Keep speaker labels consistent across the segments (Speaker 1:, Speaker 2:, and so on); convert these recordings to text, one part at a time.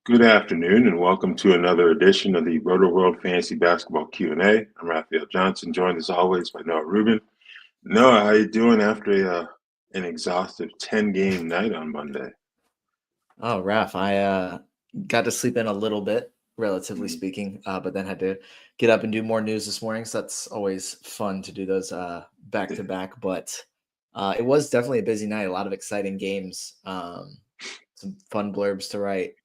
Speaker 1: Good afternoon, and welcome to another edition of the Rotoworld Fantasy Basketball Q&A. I'm Raphielle Johnson, joined as always by Noah Rubin. Noah, how you doing after an exhaustive 10-game night on Monday?
Speaker 2: Oh, Raph, I got to sleep in a little bit, relatively
Speaker 1: Mm.
Speaker 2: speaking, but then had to get up and do more news this morning. So that's always fun to do those back to back. But it was definitely a busy night. A lot of exciting games, some fun blurbs to write.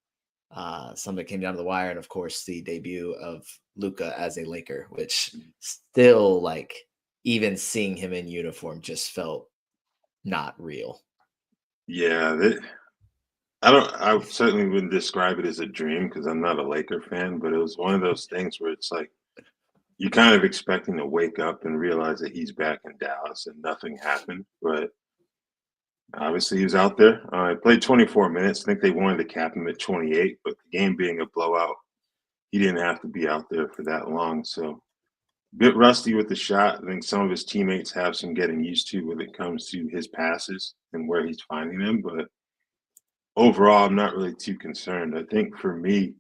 Speaker 2: Some that came down to the wire, and of course, the debut of Luca as a Laker, which still, like, even seeing him in uniform just felt not real.
Speaker 1: Yeah, I certainly wouldn't describe it as a dream because I'm not a Laker fan, but it was one of those things where it's like you're kind of expecting to wake up and realize that he's back in Dallas and nothing happened. But obviously, he was out there. He played 24 minutes. I think they wanted to cap him at 28, but the game being a blowout, he didn't have to be out there for that long. So, a bit rusty with the shot. I think some of his teammates have some getting used to when it comes to his passes and where he's finding them. But overall, I'm not really too concerned. I think for me,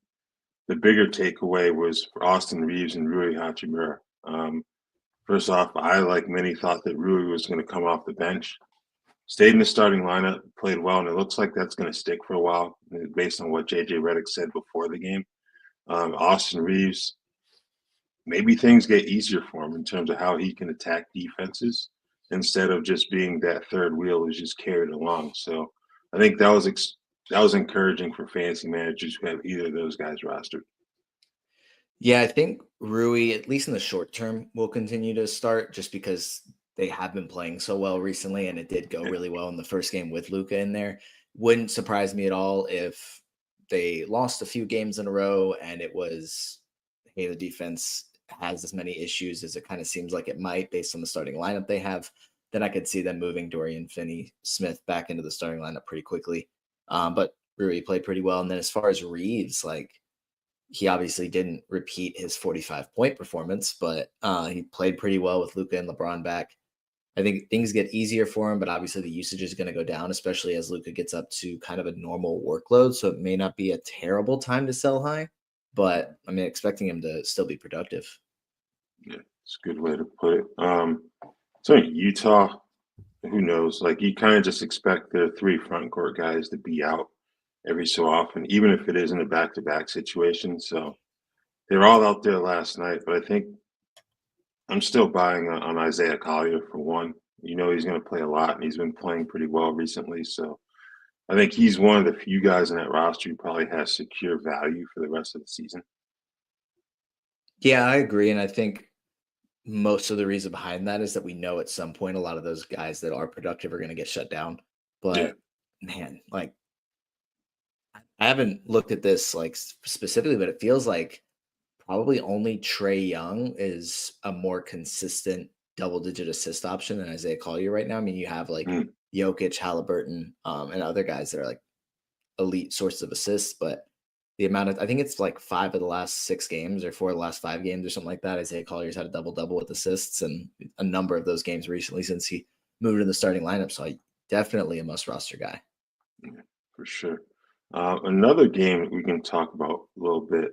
Speaker 1: the bigger takeaway was for Austin Reeves and Rui Hachimura. First off, I, like many, thought that Rui was going to come off the bench. Stayed in the starting lineup, played well, and it looks like that's going to stick for a while based on what JJ Redick said before the game. Austin Reeves, maybe things get easier for him in terms of how he can attack defenses instead of just being that third wheel who's just carried along. So I think that was encouraging for fantasy managers who have either of those guys rostered.
Speaker 2: Yeah, I think Rui, at least in the short term, will continue to start just because they have been playing so well recently, and it did go really well in the first game with Luca in there. Wouldn't surprise me at all if they lost a few games in a row and it was, hey, the defense has as many issues as it kind of seems like it might based on the starting lineup they have. Then I could see them moving Dorian Finney-Smith back into the starting lineup pretty quickly. But Rui played pretty well. And then as far as Reeves, like, he obviously didn't repeat his 45-point performance, but he played pretty well with Luca and LeBron back. I think things get easier for him, but obviously the usage is going to go down, especially as Luca gets up to kind of a normal workload. So it may not be a terrible time to sell high, but I mean, expecting him to still be productive.
Speaker 1: Yeah, it's a good way to put it. So in Utah, who knows? Like you kind of just expect the three front court guys to be out every so often, even if it isn't a back-to-back situation. So they're all out there last night, but I think I'm still buying on Isaiah Collier for one. You know he's going to play a lot, and he's been playing pretty well recently. So I think he's one of the few guys in that roster who probably has secure value for the rest of the season.
Speaker 2: Yeah, I agree. And I think most of the reason behind that is that we know at some point a lot of those guys that are productive are going to get shut down.
Speaker 1: Yeah.
Speaker 2: But man, like, I haven't looked at this like specifically, but it feels like probably only Trey Young is a more consistent double-digit assist option than Isaiah Collier right now. I mean, you have like
Speaker 1: Mm.
Speaker 2: Jokic, Halliburton, and other guys that are like elite sources of assists, but the amount of, I think it's like 5 of the last 6 games or 4 of the last 5 games or something like that. Isaiah Collier's had a double-double with assists, and a number of those games recently since he moved in the starting lineup. So definitely a must roster guy.
Speaker 1: Yeah, for sure. Another game that we can talk about a little bit.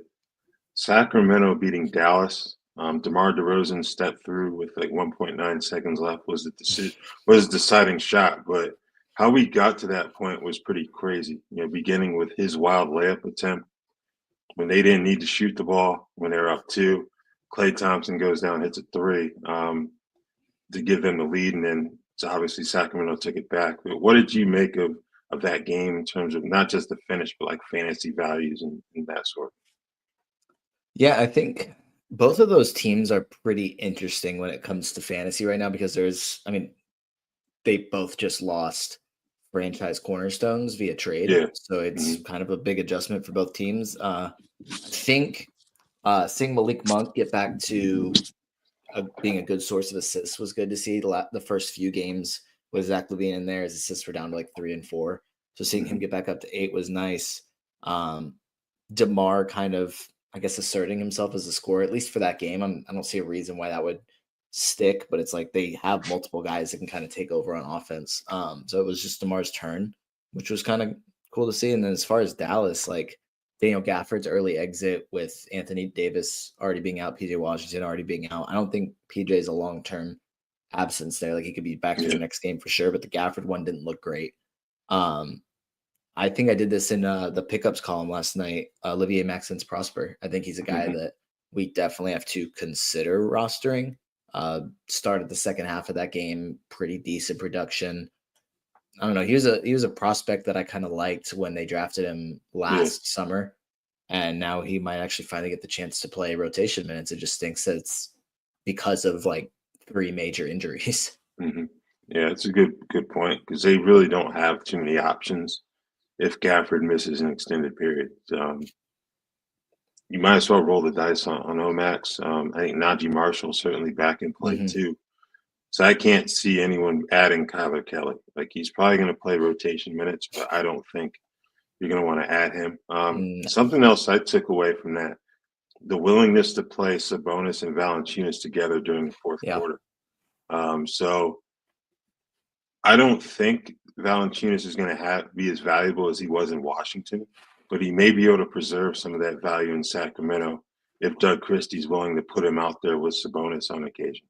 Speaker 1: Sacramento beating Dallas. DeMar DeRozan stepped through with like 1.9 seconds left was the deciding shot, but how we got to that point was pretty crazy. You know, beginning with his wild layup attempt when they didn't need to shoot the ball when they were up 2. Klay Thompson goes down, hits a 3 to give them the lead, and then obviously Sacramento took it back. But what did you make of that game in terms of not just the finish, but like fantasy values and that sort?
Speaker 2: Yeah, I think both of those teams are pretty interesting when it comes to fantasy right now because I mean, they both just lost franchise cornerstones via trade.
Speaker 1: Yeah.
Speaker 2: So it's
Speaker 1: Hmm.
Speaker 2: kind of a big adjustment for both teams. I think seeing Malik Monk get back to being a good source of assists was good to see. The first few games with Zach LaVine in there, his assists were down to like 3 and 4. So seeing him
Speaker 1: Hmm.
Speaker 2: get back up to 8 was nice. DeMar kind of, I guess, asserting himself as a scorer, at least for that game. I don't see a reason why that would stick, but it's like they have multiple guys that can kind of take over on offense. So it was just DeMar's turn, which was kind of cool to see. And then as far as Dallas, like, Daniel Gafford's early exit with Anthony Davis already being out, PJ Washington already being out. I don't think PJ is a long-term absence there. Like he could be back for the
Speaker 1: Yeah.
Speaker 2: next game for sure, but the Gafford one didn't look great. I think I did this in the pickups column last night. Olivier Maxence Prosper. I think he's a guy that we definitely have to consider rostering. Started the second half of that game, pretty decent production. I don't know. He was a prospect that I kind of liked when they drafted him last summer, and now he might actually finally get the chance to play rotation minutes. It just stinks that it's because of like 3 major injuries.
Speaker 1: Yeah, it's a good point because they really don't have too many options if Gafford misses an extended period. You might as well roll the dice on Omax. I think Najee Marshall certainly back in play too. So I can't see anyone adding Kyler Kelly. Like he's probably going to play rotation minutes, but I don't think you're going to want to add him.
Speaker 2: No.
Speaker 1: Something else I took away from that: the willingness to play Sabonis and Valanciunas together during the fourth quarter. So I don't think Valanciunas is going to be as valuable as he was in Washington, but he may be able to preserve some of that value in Sacramento if Doug Christie's willing to put him out there with Sabonis on occasion.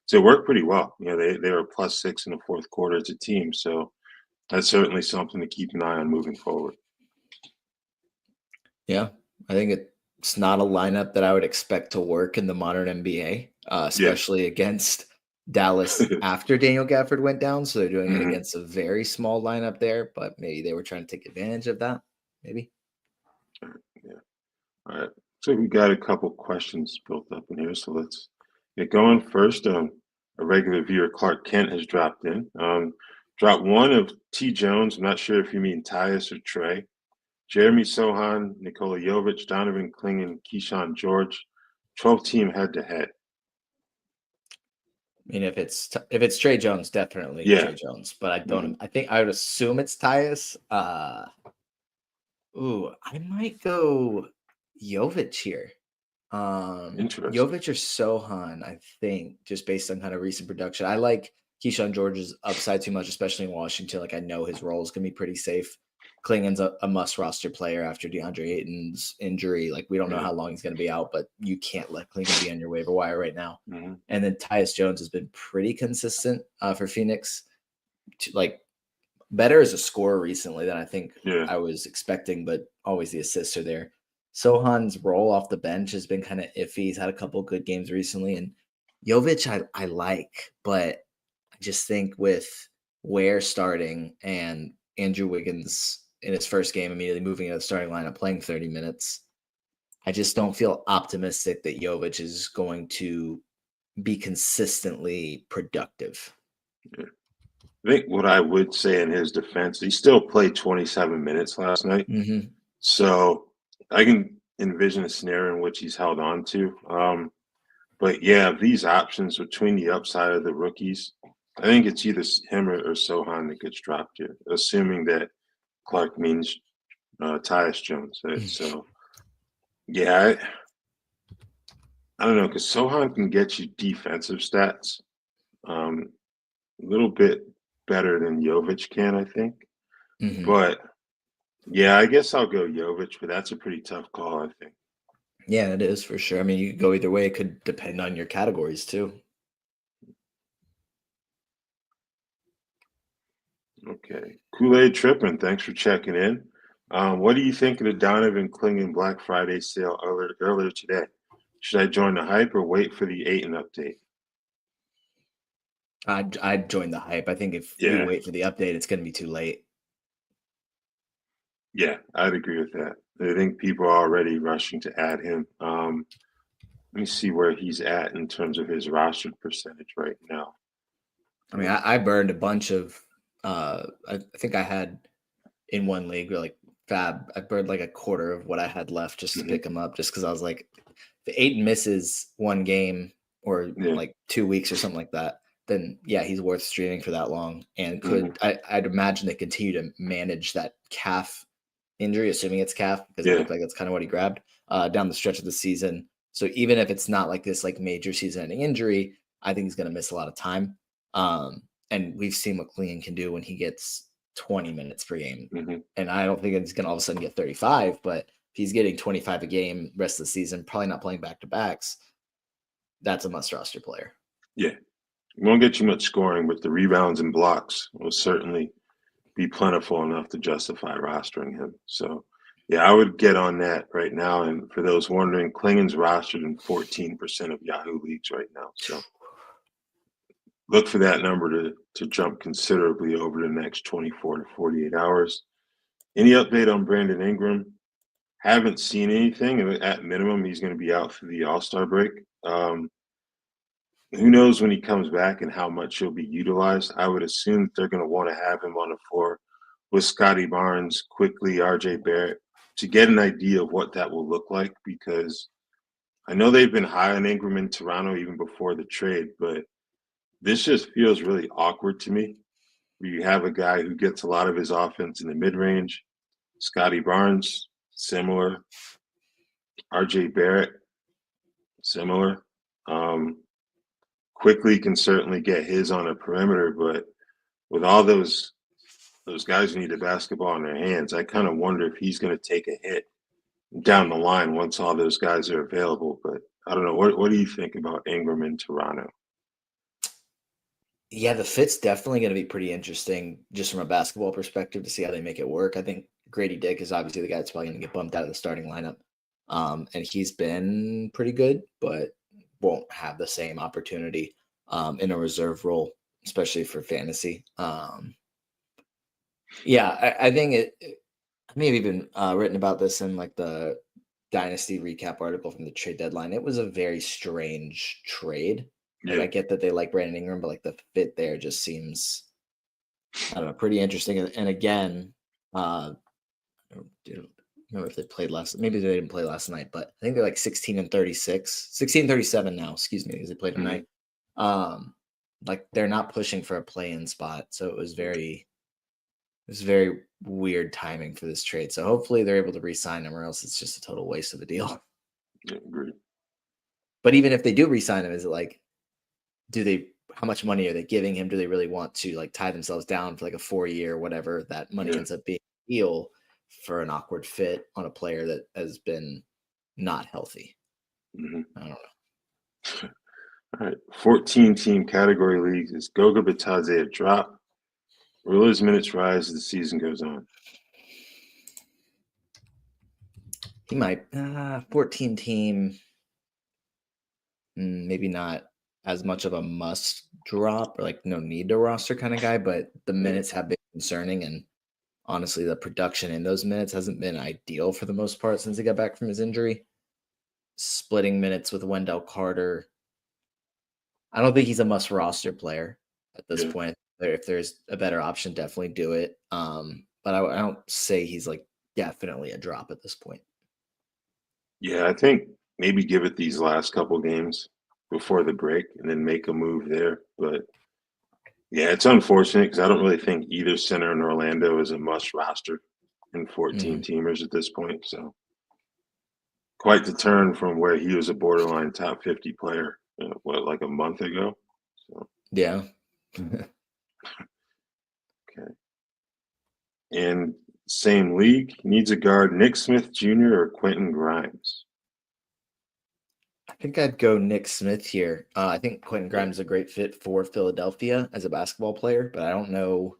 Speaker 1: So it worked pretty well. You know, they were +6 in the fourth quarter as a team, so that's certainly something to keep an eye on moving forward.
Speaker 2: Yeah, I think it's not a lineup that I would expect to work in the modern NBA, especially against Dallas after Daniel Gafford went down. So they're doing it against a very small lineup there, but maybe they were trying to take advantage of that. Maybe.
Speaker 1: Yeah. All right. So we got a couple questions built up in here. So let's get going. First, a regular viewer, Clark Kent, has dropped in. Dropped one of T. Jones. I'm not sure if you mean Tyus or Trey. Jeremy Sohan, Nikola Jovic, Donovan Clingan, Keyshawn George. 12-team head-to-head.
Speaker 2: I mean, if it's Trey Jones, definitely Trey Jones. But I don't. I think I would assume it's Tyus. I might go Jovic here. Jovic or Sohan, I think, just based on kind of recent production. I like Keyshawn George's upside too much, especially in Washington. Like I know his role is gonna be pretty safe. Clingan's a must roster player after DeAndre Ayton's injury. Like we don't know how long he's gonna be out, but you can't let Clingan be on your waiver wire right now. And then Tyus Jones has been pretty consistent for Phoenix. Like better as a scorer recently than I think I was expecting, but always the assists are there. Sohan's role off the bench has been kind of iffy. He's had a couple good games recently, and Jovic I like, but I just think with Ware starting and Andrew Wiggins in his first game immediately moving into the starting lineup, playing 30 minutes, I just don't feel optimistic that Jovic is going to be consistently productive.
Speaker 1: I think what I would say in his defense, he still played 27 minutes last night. So I can envision a scenario in which he's held on to. But yeah, these options between the upside of the rookies, I think it's either him or Sohan that gets dropped here, assuming that Clark means Tyus Jones. So yeah, I don't know, because Sohan can get you defensive stats a little bit better than Jovic can, I think. But yeah, I guess I'll go Jovic, but that's a pretty tough call, I think.
Speaker 2: Yeah, it is for sure. I mean, you could go either way. It could depend on your categories too.
Speaker 1: Okay. Kool-Aid Trippin', thanks for checking in. What do you think of the Donovan Clingan Black Friday sale earlier today? Should I join the hype or wait for the Ayton update?
Speaker 2: I'd join the hype. I think if we wait for the update, it's going to be too late.
Speaker 1: Yeah, I'd agree with that. I think people are already rushing to add him. Let me see where he's at in terms of his rostered percentage right now.
Speaker 2: I mean, I burned a bunch of. I think I had in one league like Fab. I burned like a quarter of what I had left just to pick him up, just because I was like, if Ayton misses one game or like 2 weeks or something like that, then yeah, he's worth streaming for that long. And I'd imagine they continue to manage that calf injury, assuming it's calf, because it looked like that's kind of what he grabbed down the stretch of the season. So even if it's not like this like major season-ending injury, I think he's going to miss a lot of time. And we've seen what Clingan can do when he gets 20 minutes per game. And I don't think he's going to all of a sudden get 35, but if he's getting 25 a game rest of the season, probably not playing back-to-backs, that's a must-roster player.
Speaker 1: Yeah. He won't get you much scoring, but the rebounds and blocks will certainly be plentiful enough to justify rostering him. So, yeah, I would get on that right now. And for those wondering, Klingen's rostered in 14% of Yahoo leagues right now. So look for that number to jump considerably over the next 24 to 48 hours. Any update on Brandon Ingram? Haven't seen anything. At minimum, he's going to be out for the All-Star break. Who knows when he comes back and how much he'll be utilized. I would assume that they're going to want to have him on the floor with Scotty Barnes, quickly RJ Barrett, to get an idea of what that will look like, because I know they've been high on Ingram in Toronto even before the trade, but this just feels really awkward to me. Where you have a guy who gets a lot of his offense in the mid-range, Scotty Barnes, similar, RJ Barrett, similar. Quickly can certainly get his on a perimeter, but with all those guys who need the basketball in their hands, I kind of wonder if he's going to take a hit down the line once all those guys are available. But I don't know. What do you think about Ingram in Toronto?
Speaker 2: Yeah, the fit's definitely going to be pretty interesting just from a basketball perspective to see how they make it work. I think Grady Dick is obviously the guy that's probably going to get bumped out of the starting lineup. And he's been pretty good, but won't have the same opportunity in a reserve role, especially for fantasy. Yeah, I think I may have even written about this in like the Dynasty recap article from the trade deadline. It was a very strange trade. Like,
Speaker 1: Yeah.
Speaker 2: I get that they like Brandon Ingram, but like the fit there just seems, I don't know, pretty interesting. And again, I don't remember if they played last. Maybe they didn't play last night, but I think they're like 16-36, 16-37 now. Excuse me, because they played tonight. Like they're not pushing for a play-in spot, so it was very weird timing for this trade. So hopefully they're able to re-sign him, or else it's just a total waste of a deal.
Speaker 1: Yeah, agreed.
Speaker 2: But even if they do re-sign him, is it like, how much money are they giving him? Do they really want to like tie themselves down for like a 4-year, whatever that money ends up being, deal for an awkward fit on a player that has been not healthy? I don't know.
Speaker 1: All right, 14-team category leagues. Is Goga Bitadze a drop? Will his minutes rise as the season goes on?
Speaker 2: He might. 14-team, maybe not as much of a must drop or like no need to roster kind of guy, but the minutes have been concerning, and honestly, the production in those minutes hasn't been ideal for the most part since he got back from his injury. Splitting minutes with Wendell Carter. I don't think he's a must roster player at this point. If there's a better option, definitely do it. But I don't say he's like definitely a drop at this point.
Speaker 1: Yeah, I think maybe give it these last couple games before the break and then make a move there. But yeah, it's unfortunate because I don't really think either center in Orlando is a must roster in 14 teamers at this point. So quite the turn from where he was a borderline top 50 player, like a month ago. So
Speaker 2: yeah.
Speaker 1: Okay. And same league, needs a guard, Nick Smith Jr. or Quentin Grimes?
Speaker 2: I think I'd go Nick Smith here. I think Quentin Grimes is a great fit for Philadelphia as a basketball player, but I don't know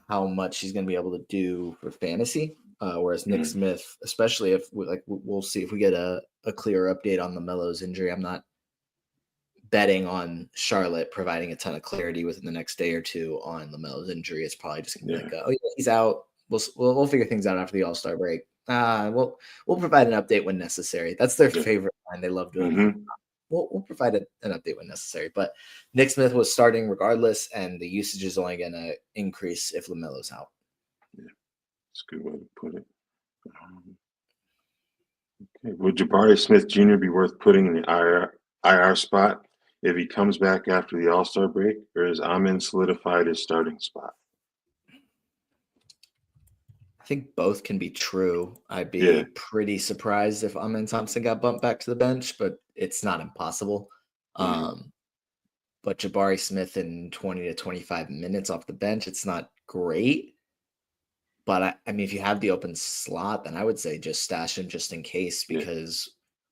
Speaker 2: how much he's going to be able to do for fantasy. Whereas Nick Smith, especially if we'll see if we get a clear update on LaMelo's injury. I'm not betting on Charlotte providing a ton of clarity within the next day or two on LaMelo's injury. It's probably just going to be like, oh yeah, he's out. We'll figure things out after the All-Star break. We'll provide an update when necessary. That's their favorite line. They love doing that. We'll provide an update when necessary. But Nick Smith was starting regardless, and the usage is only going to increase if LaMelo's out.
Speaker 1: Yeah, that's a good way to put it. Okay. Would Jabari Smith Jr. be worth putting in the IR spot if he comes back after the All-Star break, or is Amin solidified his starting spot?
Speaker 2: I think both can be true. I'd be pretty surprised if Amin Thompson got bumped back to the bench, but it's not impossible. But Jabari Smith in 20 to 25 minutes off the bench, it's not great, But I mean, if you have the open slot, then I would say just stash him just in case,
Speaker 1: Yeah.
Speaker 2: because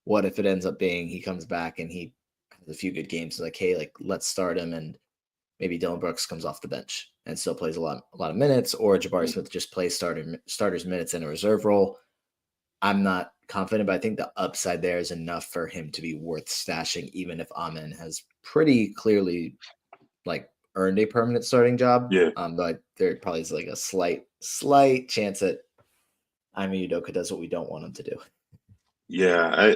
Speaker 2: what if it ends up being he comes back and he has a few good games, like, hey, like let's start him, and maybe Dylan Brooks comes off the bench and still plays a lot of minutes, or Jabari
Speaker 1: Mhm.
Speaker 2: Smith just plays starters minutes in a reserve role. I'm not confident, but I think the upside there is enough for him to be worth stashing, even if Amen has pretty clearly like earned a permanent starting job.
Speaker 1: Yeah.
Speaker 2: But there probably is like a slight chance that Ime Udoka does what we don't want him to do.
Speaker 1: Yeah.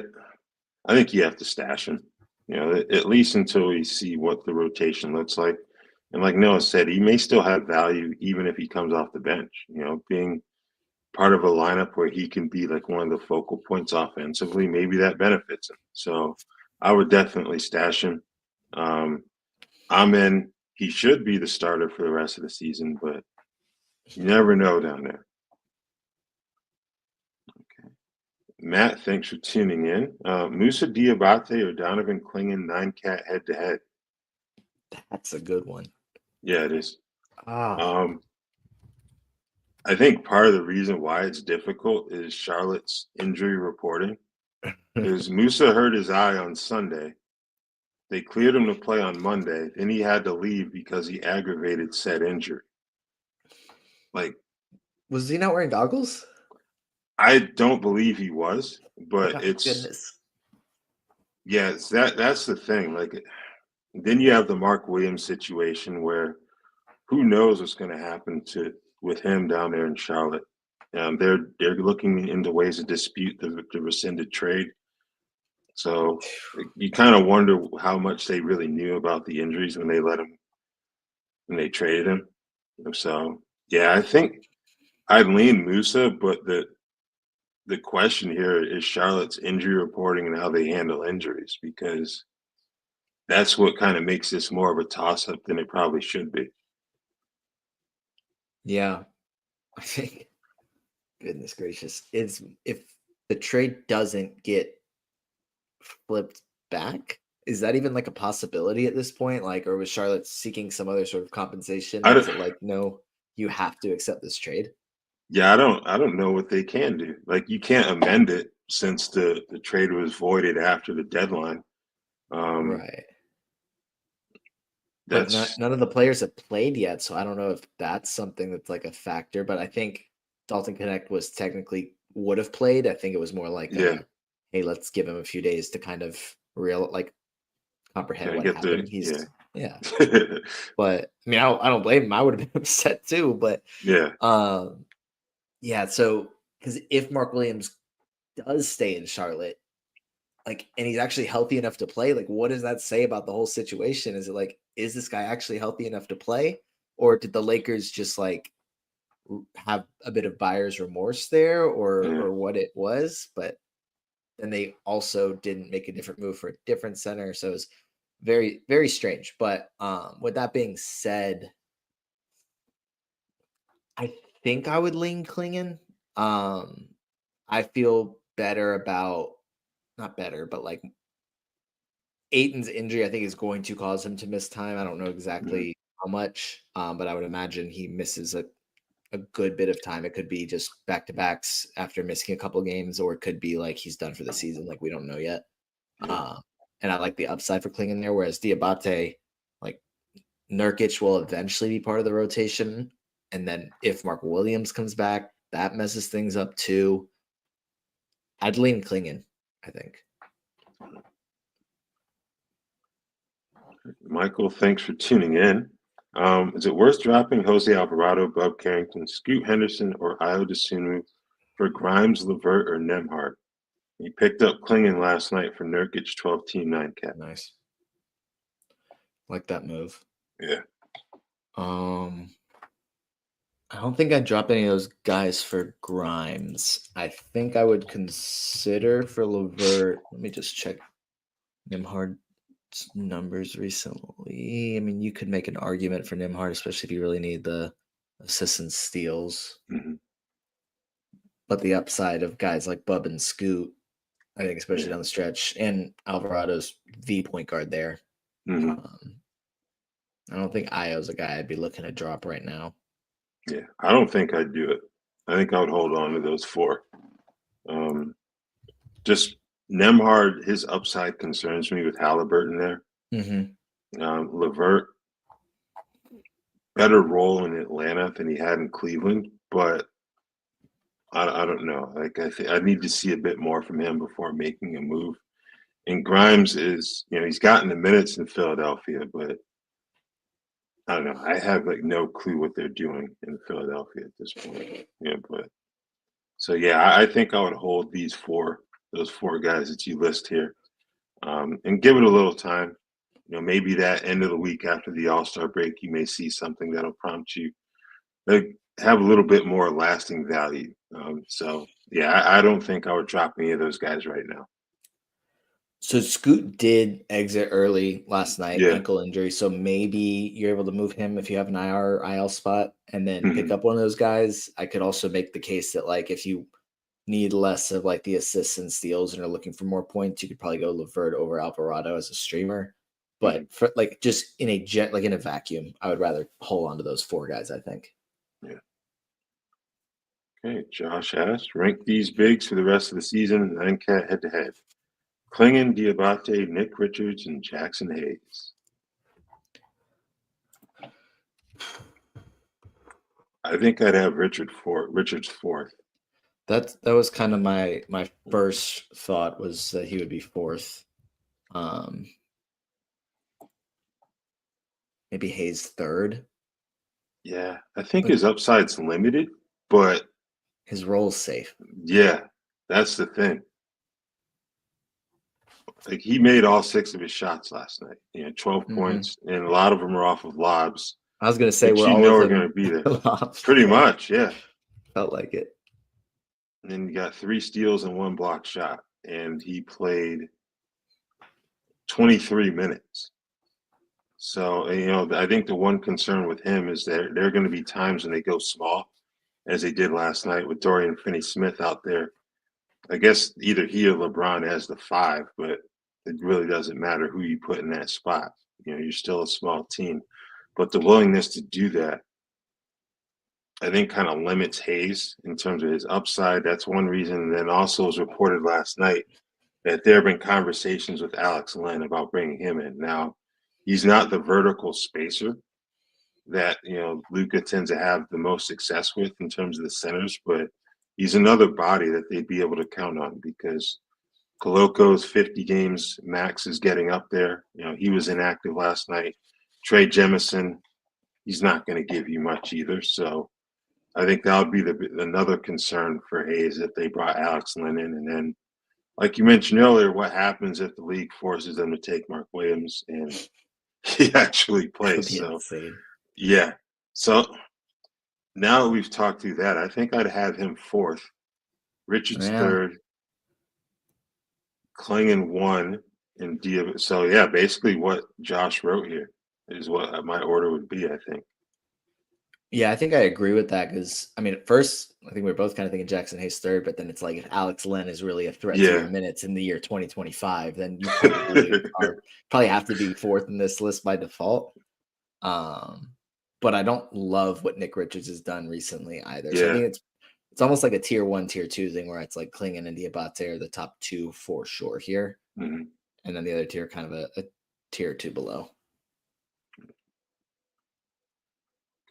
Speaker 1: I think you have to stash him, at least until we see what the rotation looks like. And like Noah said, he may still have value even if he comes off the bench, being part of a lineup where he can be like one of the focal points offensively, maybe that benefits him. So I would definitely stash him. Um, Amen, he should be the starter for the rest of the season, but you never know down there. Matt, thanks for tuning in. Musa Diabate or Donovan Clingan 9-cat head to head.
Speaker 2: That's a good one.
Speaker 1: Yeah, it is.
Speaker 2: Ah,
Speaker 1: Um, I think part of the reason why it's difficult is Charlotte's injury reporting because Musa hurt his eye on Sunday. They cleared him to play on Monday. Then he had to leave because he aggravated said injury. Like,
Speaker 2: was he not wearing goggles?
Speaker 1: I don't believe he was, but
Speaker 2: Oh, goodness.
Speaker 1: that's the thing. Like, then you have the Mark Williams situation where who knows what's going to happen to with him down there in Charlotte. They're looking into ways to dispute the rescinded trade. So you kind of wonder how much they really knew about the injuries when they traded him. So yeah, I think I'd lean Musa, but the question here is Charlotte's injury reporting and how they handle injuries because that's what kind of makes this more of a toss up than it probably should be.
Speaker 2: Yeah, I think. Goodness gracious, is if the trade doesn't get flipped back, is that even like a possibility at this point? Like, or was Charlotte seeking some other sort of compensation?
Speaker 1: I
Speaker 2: And is
Speaker 1: don't,
Speaker 2: it like, no, you have to accept this trade?
Speaker 1: yeah, I don't know what they can do. Like you can't amend it since the trade was voided after the deadline. Um,
Speaker 2: Right. But
Speaker 1: that's
Speaker 2: none of the players have played yet, so I don't know if that's something that's like a factor. But I think Dalton Connect was technically would have played. I think it was more like
Speaker 1: yeah,
Speaker 2: hey, let's give him a few days to kind of real like comprehend
Speaker 1: kind of
Speaker 2: what
Speaker 1: get the
Speaker 2: happened.
Speaker 1: yeah,
Speaker 2: Yeah. But I mean, I don't blame him. I would have been upset too. But
Speaker 1: yeah,
Speaker 2: um, yeah. So because if Mark Williams does stay in Charlotte, like, and he's actually healthy enough to play, like, what does that say about the whole situation? Is it like, is this guy actually healthy enough to play, or did the Lakers just like have a bit of buyer's remorse there,
Speaker 1: yeah.
Speaker 2: or what it was? But then they also didn't make a different move for a different center, so it's very strange. But with that being said, I think I would lean Klingon. Um, I feel better about not better, but like Aiton's injury, I think, is going to cause him to miss time. I don't know
Speaker 1: Mhm.
Speaker 2: exactly how much, but I would imagine he misses a good bit of time. It could be just back to backs after missing a couple games, or it could be like he's done for the season. Like we don't know yet.
Speaker 1: Yeah,
Speaker 2: Uh, and I like the upside for Klingon there, whereas Diabate, like Nurkic will eventually be part of the rotation. And then if Mark Williams comes back, that messes things up too. I'd lean Klingon, I think.
Speaker 1: Michael, thanks for tuning in. Is it worth dropping Jose Alvarado, Bob Carrington, Scoot Henderson, or Io DeSunu for Grimes, Levert, or Nemhart? He picked up Klingon last night for Nurkic 12-team 9-cat.
Speaker 2: Nice. Like that move.
Speaker 1: Yeah.
Speaker 2: Um, I don't think I'd drop any of those guys for Grimes. I think I would consider for Levert. Let me just check Nimhard's numbers recently. I mean, you could make an argument for Nimhard, especially if you really need the assists and steals.
Speaker 1: Hmm.
Speaker 2: But the upside of guys like Bub and Scoot, I think, especially
Speaker 1: Yeah.
Speaker 2: down the stretch, and Alvarado's the point guard there.
Speaker 1: Hmm.
Speaker 2: Um, I don't think Io's a guy I'd be looking to drop right now.
Speaker 1: Yeah. I don't think I'd do it. I think I would hold on to those four. Just Nemhard, his upside concerns me with Halliburton there.
Speaker 2: Mm-hmm.
Speaker 1: Levert, better role in Atlanta than he had in Cleveland, but I don't know. Like I need to see a bit more from him before making a move. And Grimes is, he's gotten the minutes in Philadelphia, but I don't know. I have like no clue what they're doing in Philadelphia at this point. Yeah, but so yeah, I think I would hold those four guys that you list here, and give it a little time. Maybe that end of the week after the All-Star break, you may see something that'll prompt you like have a little bit more lasting value. So yeah, I don't think I would drop any of those guys right now.
Speaker 2: So Scoot did exit early last night,
Speaker 1: Yeah.
Speaker 2: ankle injury. So maybe you're able to move him if you have an IR or IL spot and then pick
Speaker 1: Mhm.
Speaker 2: up one of those guys. I could also make the case that like if you need less of like the assists and steals and are looking for more points, you could probably go Levert over Alvarado as a streamer.
Speaker 1: Mhm.
Speaker 2: But for like just in a jet like in a vacuum, I would rather hold on to those four guys, I think.
Speaker 1: Yeah. Okay. Josh asked, rank these bigs for the rest of the season and then cat head to head. Klingon, Diabate, Nick Richards, and Jackson Hayes. I think I'd have Richards fourth.
Speaker 2: That was kind of my first thought was that he would be fourth. Um Maybe Hayes third.
Speaker 1: Yeah, I think
Speaker 2: Like
Speaker 1: his upside's limited, but
Speaker 2: his role's safe.
Speaker 1: yeah, that's the thing. Like he made all six of his shots last night. 12
Speaker 2: Mhm.
Speaker 1: points, and a lot of them are off of lobs,
Speaker 2: I was gonna say
Speaker 1: which
Speaker 2: we're all of
Speaker 1: are going
Speaker 2: them
Speaker 1: to be there.
Speaker 2: lobs.
Speaker 1: Pretty
Speaker 2: Yeah,
Speaker 1: much, yeah.
Speaker 2: felt like it.
Speaker 1: And then you got 3 steals and 1 block shot, and he played 23 minutes. So, I think the one concern with him is that there are going to be times when they go small, as they did last night with Dorian Finney-Smith out there. I guess either he or LeBron as the five, but it really doesn't matter who you put in that spot. You're still a small team. But the willingness to do that, I think, kind of limits Hayes in terms of his upside. That's one reason. And then also was reported last night that there have been conversations with Alex Len about bringing him in. Now, he's not the vertical spacer that Luka tends to have the most success with in terms of the centers, but he's another body that they'd be able to count on because Coloco's 50 games max is getting up there. He was inactive last night. Trey Jemison, he's not going to give you much either. So I think that would be another concern for Hayes if they brought Alex Lennon. And then, like you mentioned earlier, what happens if the league forces them to take Mark Williams and he actually
Speaker 2: That would
Speaker 1: plays?
Speaker 2: be
Speaker 1: So
Speaker 2: insane.
Speaker 1: yeah. So now that we've talked through that, I think I'd have him fourth, Richards
Speaker 2: Yeah.
Speaker 1: third, Klingon one, and Dia. So yeah, basically what Josh wrote here is what my order would be. I think.
Speaker 2: Yeah, I think I agree with that because I mean, at first, I think we are both kind of thinking Jackson Hayes third, but then it's like if Alex Len is really a threat to your
Speaker 1: Yeah.
Speaker 2: minutes in the year 2025, then you probably have to be fourth in this list by default. But I don't love what Nick Richards has done recently either. So I
Speaker 1: Yeah.
Speaker 2: think it's almost like a tier one, tier two thing where it's like Klingon and Diabate are the top two for sure here.
Speaker 1: Mhm.
Speaker 2: And then the other tier kind of a tier two below.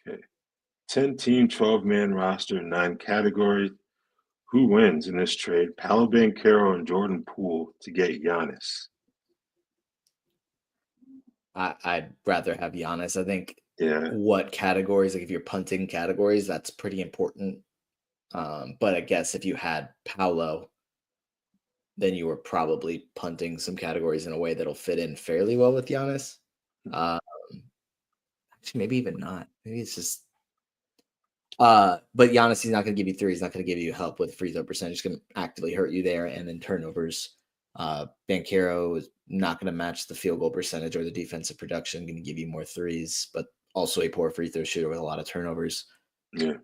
Speaker 1: Okay. 10-team, 12-man roster, 9 categories. Who wins in this trade? Paolo Banchero and Jordan Poole to get Giannis.
Speaker 2: I'd rather have Giannis. I think
Speaker 1: Yeah.
Speaker 2: what categories, like if you're punting categories, that's pretty important. But I guess if you had Paolo, then you were probably punting some categories in a way that'll fit in fairly well with Giannis. Um, actually, maybe even not. Maybe it's just but Giannis, he's not going to give you three. He's not going to give you help with free throw percentage. He's going to actively hurt you there. And then turnovers. Banchero is not going to match the field goal percentage or the defensive production. Going to give you more threes, but also a poor free throw shooter with a lot of turnovers.
Speaker 1: Yeah.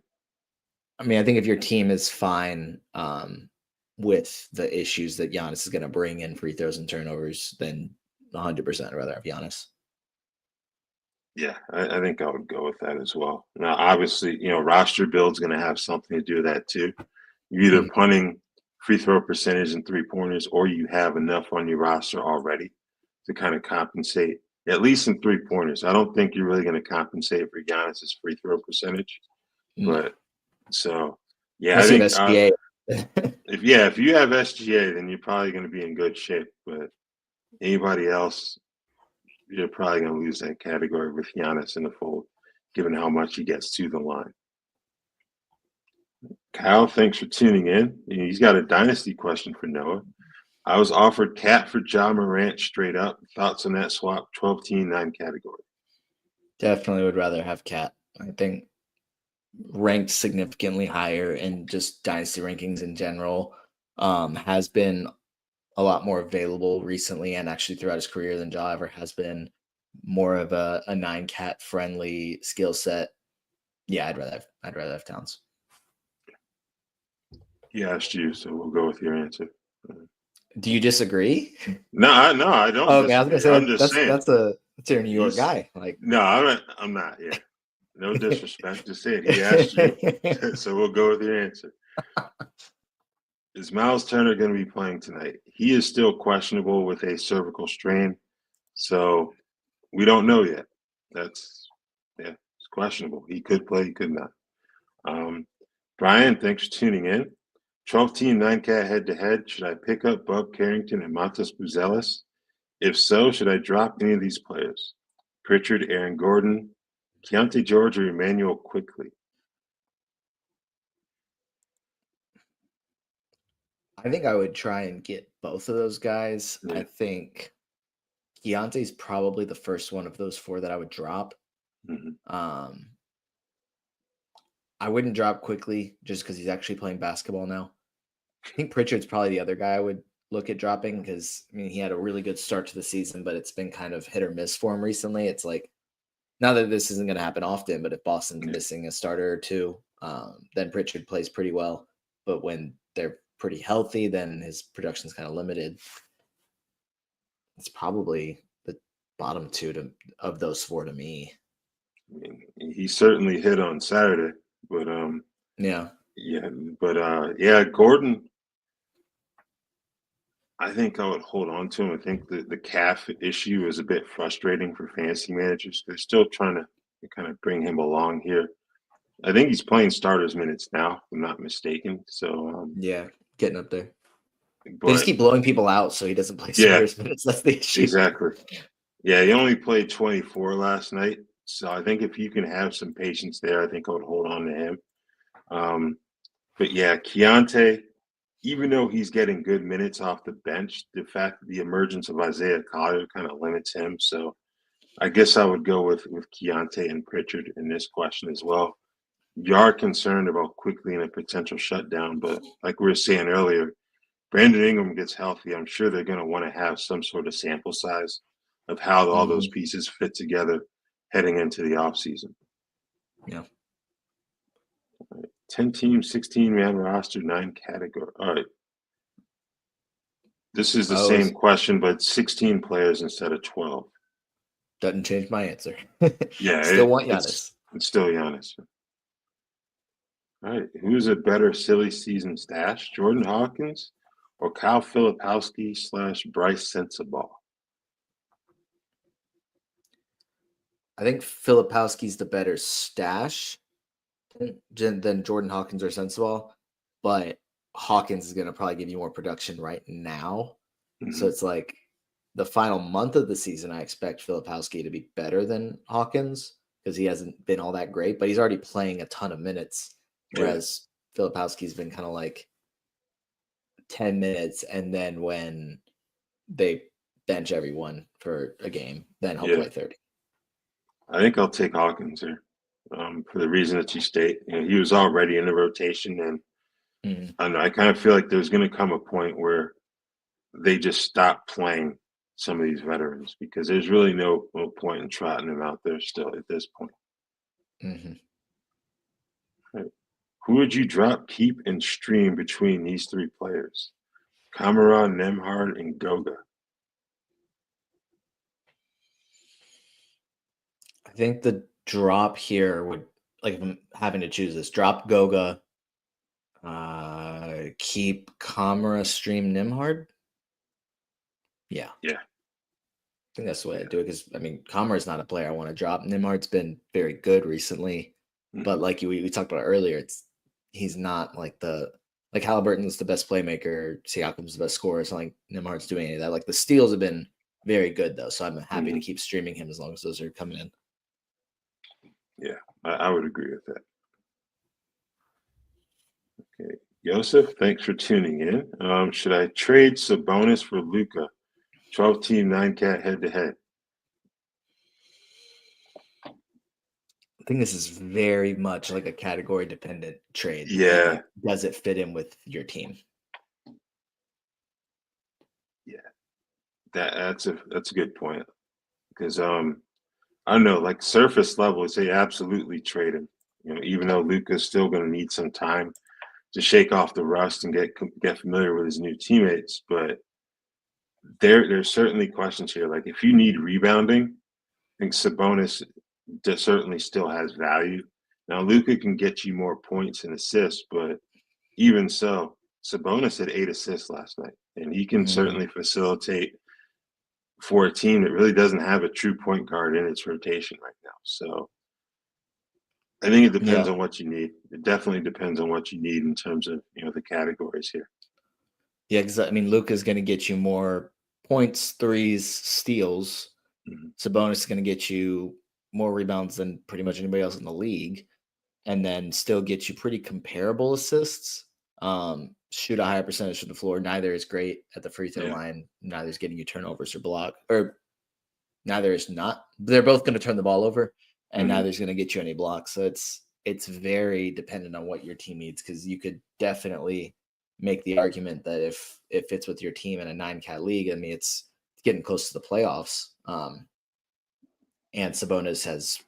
Speaker 2: I mean, I think if your team is fine with the issues that Giannis is going to bring in free throws and turnovers, then 100% I'd rather have Giannis.
Speaker 1: Yeah, I think I would go with that as well. Now, obviously, roster build's going to have something to do with that too. You're either
Speaker 2: Mhm.
Speaker 1: punting free throw percentage and 3-pointers, or you have enough on your roster already to kind of compensate, at least in 3-pointers. I don't think you're really going to compensate for Giannis's free throw percentage.
Speaker 2: No,
Speaker 1: But so, yeah, I
Speaker 2: unless you have
Speaker 1: think
Speaker 2: SGA.
Speaker 1: if you have SGA, then you're probably going to be in good shape. But anybody else, you're probably going to lose that category with Giannis in the fold, given how much he gets to the line. Kyle, thanks for tuning in. He's got a dynasty question for Noah. I was offered Cat for Ja Morant straight up. Thoughts on that swap? 12 team, 9 category.
Speaker 2: Definitely would rather have Cat. I think ranked significantly higher in just dynasty rankings in general. Has been a lot more available recently and actually throughout his career than Ja ever has been. More of a 9 cat friendly skill set. Yeah, I'd rather have Towns.
Speaker 1: He asked you, so we'll go with your answer.
Speaker 2: Do you disagree?
Speaker 1: No, I don't
Speaker 2: Okay, I was gonna
Speaker 1: disagree.
Speaker 2: say
Speaker 1: I'm just
Speaker 2: that's
Speaker 1: saying
Speaker 2: that's your New York
Speaker 1: he's
Speaker 2: guy. Like
Speaker 1: no, I'm not. Yeah, no disrespect. Just saying he asked you, so we'll go with your answer. Is Miles Turner going to be playing tonight? He is still questionable with a cervical strain, so we don't know yet. It's questionable. He could play, he could not. Brian, thanks for tuning in. 12 team 9-cat head to head. Should I pick up Bub Carrington and Montes Buzelis? If so, should I drop any of these players? Pritchard, Aaron Gordon, Keontae George, or Emmanuel Quickly?
Speaker 2: I think I would try and get both of those guys. I
Speaker 1: Yeah.
Speaker 2: think Keontae's probably the first one of those 4 that I would drop.
Speaker 1: Mm-hmm.
Speaker 2: I wouldn't drop Quickly just because he's actually playing basketball now. I think Pritchard's probably the other guy I would look at dropping because I mean he had a really good start to the season, but it's been kind of hit or miss for him recently. It's like not that this isn't going to happen often, but if Boston's missing a starter or two, then Pritchard plays pretty well. But when they're pretty healthy, then his production's kind of limited. It's probably the bottom 2 of those 4 to me.
Speaker 1: I mean, he certainly hit on Saturday, but
Speaker 2: Yeah.
Speaker 1: Gordon, I think I would hold on to him. I think the calf issue is a bit frustrating for fantasy managers. They're still trying to kind of bring him along here. I think he's playing starters minutes now, if I'm not mistaken. So
Speaker 2: Yeah, getting up there. They just
Speaker 1: but
Speaker 2: keep blowing people out, so he doesn't play
Speaker 1: yeah,
Speaker 2: starters minutes. That's the issue.
Speaker 1: exactly. Yeah, he only played 24 last night. So I think if you can have some patience there, I think I would hold on to him. But yeah, Keontae, even though he's getting good minutes off the bench, the fact that the emergence of Isaiah Collier kind of limits him. So I guess I would go with Keontae and Pritchard in this question as well. You are concerned about Quickly in a potential shutdown, but like we were saying earlier, Brandon Ingram gets healthy. I'm sure they're going to want to have some sort of sample size of how all those pieces fit together heading into the offseason.
Speaker 2: Yeah.
Speaker 1: 10 team, 16 man roster, 9 category. All right. This is the same question, but 16 players instead of 12.
Speaker 2: Doesn't change my answer.
Speaker 1: Yeah,
Speaker 2: Still want Giannis.
Speaker 1: It's still Giannis. All right. Who's a better silly season stash, Jordan Hawkins or Kyle Filipowski / Bryce Sensabaugh?
Speaker 2: I think Filipowski's the better stash than Jordan Hawkins or Sensabaugh, but Hawkins is going to probably give you more production right now.
Speaker 1: Mm-hmm.
Speaker 2: So it's like the final month of the season, I expect Filipowski to be better than Hawkins because he hasn't been all that great, but he's already playing a ton of minutes. Whereas Filipowski's been kind of like 10 minutes. And then when they bench everyone for a game, then he'll play 30.
Speaker 1: I think I'll take Hawkins here for the reason that you state. He was already in the rotation, and I don't know, I kind of feel like there's going to come a point where they just stop playing some of these veterans because there's really no point in trotting them out there still at this point. Right. Who would you drop, keep, and stream between these 3 players? Kamaran, Nemhard, and Goga.
Speaker 2: think the drop here would, like, if I'm having to choose this, drop Goga, keep Kamara, stream Nimhard. Yeah,
Speaker 1: Yeah,
Speaker 2: I think that's the way I
Speaker 1: yeah.
Speaker 2: do it because I mean, Kamara's not a player I want to drop. Nimhard's been very good recently, but
Speaker 1: Mhm.
Speaker 2: like we talked about earlier, he's not like like Halliburton's the best playmaker, Siakam's the best scorer. It's not like Nimhard's doing any of that. Like the steals have been very good though, so I'm happy to
Speaker 1: Mhm.
Speaker 2: keep streaming him as long as those are coming in.
Speaker 1: Yeah, I would agree with that. Okay. Joseph, thanks for tuning in. Should I trade Sabonis for Luca? 12 team, 9 cat head to head.
Speaker 2: I think this is very much like a category dependent trade.
Speaker 1: Yeah,
Speaker 2: Like, does it fit in with your team?
Speaker 1: yeah. That's a good point. Because I don't know, like surface level, they absolutely trade him. Even though Luca's still gonna need some time to shake off the rust and get familiar with his new teammates. But there's certainly questions here. Like if you need rebounding, I think Sabonis certainly still has value. Now Luca can get you more points and assists, but even so, Sabonis had 8 assists last night, and he can
Speaker 2: Mhm.
Speaker 1: certainly facilitate for a team that really doesn't have a true point guard in its rotation right now. So I think it depends
Speaker 2: Yeah.
Speaker 1: on what you need. It definitely depends on what you need in terms of the categories here.
Speaker 2: Yeah, because I mean, Luka's going to get you more points, threes, steals.
Speaker 1: Mhm.
Speaker 2: Sabonis is going to get you more rebounds than pretty much anybody else in the league, and then still get you pretty comparable assists. Shoot a higher percentage from the floor. Neither is great at the free throw
Speaker 1: Yeah.
Speaker 2: line. Neither is getting you turnovers or block, or neither is not. They're both going to turn the ball over, and
Speaker 1: Hmm.
Speaker 2: neither is going to get you any blocks. So it's very dependent on what your team needs because you could definitely make the argument that if it fits with your team in a 9 cat league, I mean it's getting close to the playoffs. And Sabonis has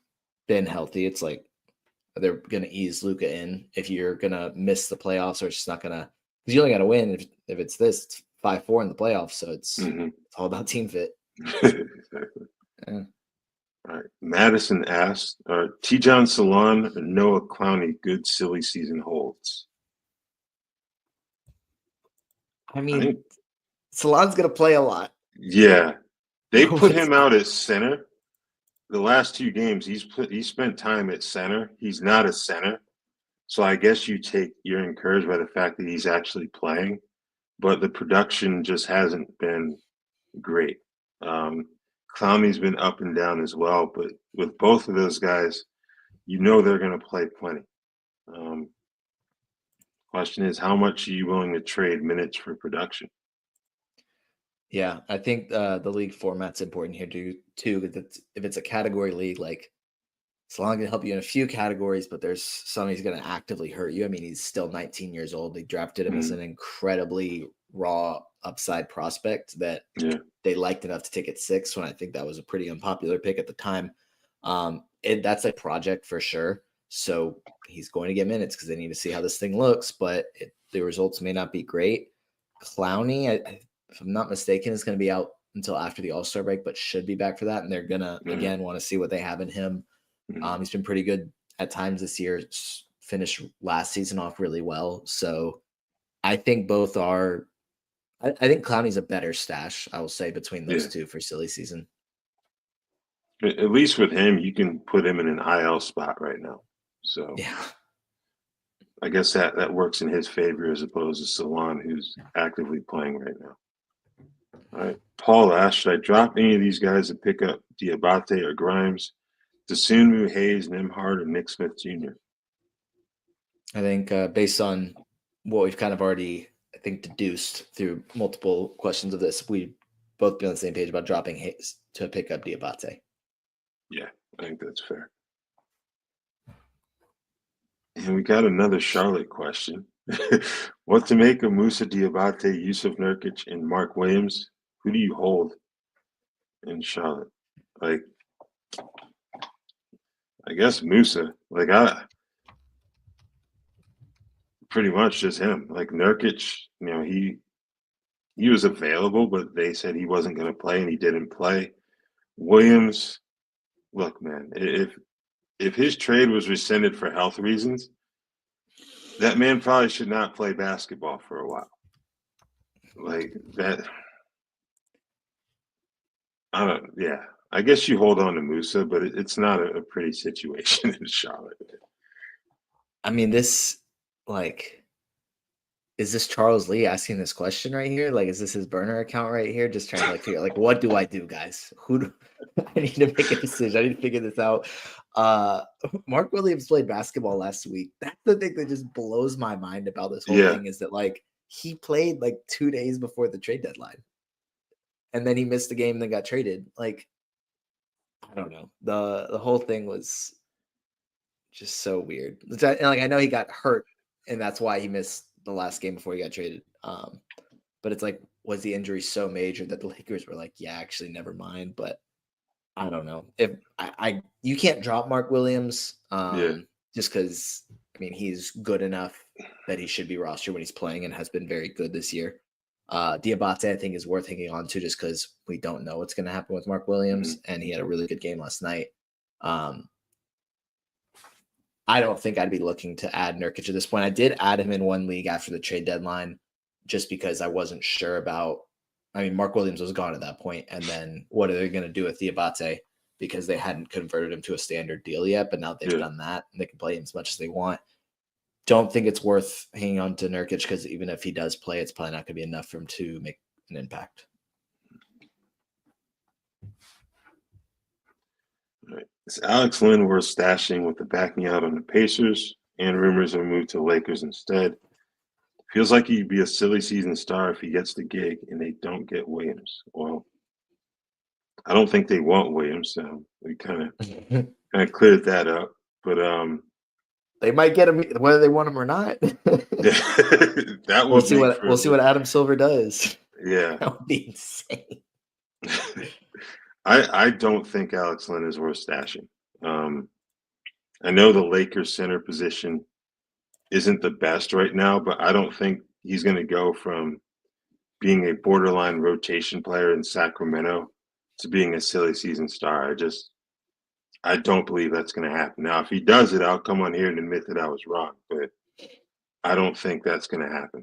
Speaker 2: been healthy. It's like they're going to ease Luca in if you're going to miss the playoffs, or it's just not going to because you only got to win if it's this. It's 5-4 in the playoffs, so
Speaker 1: Hmm.
Speaker 2: it's all about team fit.
Speaker 1: Exactly.
Speaker 2: Yeah.
Speaker 1: All right. Madison asked, T. Salon and Noah Clowney good silly season holds?
Speaker 2: I
Speaker 1: I
Speaker 2: mean,
Speaker 1: think,
Speaker 2: Salon's going to play a lot.
Speaker 1: yeah. They put
Speaker 2: What's
Speaker 1: him out as center. The last 2 games, he spent time at center. He's not a center. So I guess you're encouraged by the fact that he's actually playing, but the production just hasn't been great. Um, Clowney's been up and down as well, but with both of those guys, they're going to play plenty. Um, Question is, how much are you willing to trade minutes for production?
Speaker 2: Yeah, I think the league format's important here too. Because if it's a category league, like Salon can help you in a few categories, but there's some he's going to actively hurt you. I mean, he's still 19 years old. They drafted him as
Speaker 1: Mm,
Speaker 2: an incredibly raw upside prospect that
Speaker 1: yeah,
Speaker 2: they liked enough to take at 6 when I think that was a pretty unpopular pick at the time. That's a project for sure. So he's going to get minutes because they need to see how this thing looks, but the results may not be great. Clowney, if I'm not mistaken, is going to be out until after the All-Star break, but should be back for that. And they're going to,
Speaker 1: yeah,
Speaker 2: again, want to see what they have in him.
Speaker 1: mm,
Speaker 2: He's been pretty good at times this year, finished last season off really well. So I think both are I think Clowney's a better stash, I will say, between those
Speaker 1: yeah.
Speaker 2: two for silly season.
Speaker 1: At least with him, you can put him in an IL spot right now. So
Speaker 2: Yeah.
Speaker 1: I guess that works in his favor as opposed to Salon, who's actively playing right now. All right. Paul asked, should I drop any of these guys to pick up Diabate or Grimes? Desunmu, Hayes, Nimhard, or Nick Smith Jr.?
Speaker 2: I think based on what we've kind of already, I think, deduced through multiple questions of this, we both be on the same page about dropping Hayes to pick up Diabate.
Speaker 1: Yeah, I think that's fair. And we got another Charlotte question. What to make of Musa Diabate, Yusuf Nurkic, and Mark Williams? Who do you hold in Charlotte? Like, I guess Musa. Like, I pretty much just him. Like Nurkic, he was available, but they said he wasn't going to play, and he didn't play. Williams, look, man, if his trade was rescinded for health reasons, that man probably should not play basketball for a while. Like that, I don't. Yeah, I guess you hold on to Musa, but it's not a pretty situation in Charlotte.
Speaker 2: I mean, this like is this Charles Lee asking this question right here? Like, is this his burner account right here? Just trying to like figure out like what do I do, guys? Who do I need to make a decision? I need to figure this out. Uh Mark Williams played basketball last week. That's the thing that just blows my mind about this whole
Speaker 1: Yeah,
Speaker 2: thing is that like he played like 2 days before the trade deadline and then he missed the game and then got traded. Like, I don't know. The whole thing was just so weird. And like I know he got hurt and that's why he missed the last game before he got traded. But it's like, was the injury so major that the Lakers were like, yeah, actually, never mind. But I don't know if I you can't drop Mark Williams
Speaker 1: yeah,
Speaker 2: just because I mean he's good enough that he should be rostered when he's playing and has been very good this year. Diabate I think is worth hanging on to just because we don't know what's going to happen with Mark
Speaker 1: hmm
Speaker 2: Williams and he had a really good game last night. Um, I don't think I'd be looking to add Nurkic at this point. I did add him in one league after the trade deadline just because I wasn't sure about. I mean, Mark Williams was gone at that point, and then what are they going to do with Diabate because they hadn't converted him to a standard deal yet, but now they've
Speaker 1: yeah.
Speaker 2: done that and they can play him as much as they want. Don't think it's worth hanging on to Nurkic because even if he does play, it's probably not going to be enough for him to make an impact.
Speaker 1: Right. Is Alex Lynn worth stashing with the backing out on the Pacers and rumors of a move to the Lakers instead? Feels like he'd be a silly season star if he gets the gig and they don't get Williams. Well, I don't think they want Williams, so we kind of cleared that up. But
Speaker 2: They might get him whether they want him or not.
Speaker 1: that
Speaker 2: We'll
Speaker 1: would
Speaker 2: see
Speaker 1: make
Speaker 2: what
Speaker 1: for a
Speaker 2: we'll see what Adam Silver does.
Speaker 1: yeah.
Speaker 2: That would be insane.
Speaker 1: I don't think Alex Lynn is worth stashing. Um, I know the Lakers center position isn't the best right now, but I don't think he's going to go from being a borderline rotation player in Sacramento to being a silly season star. I don't believe that's going to happen. Now, if he does it, I'll come on here and admit that I was wrong, but I don't think that's going to happen.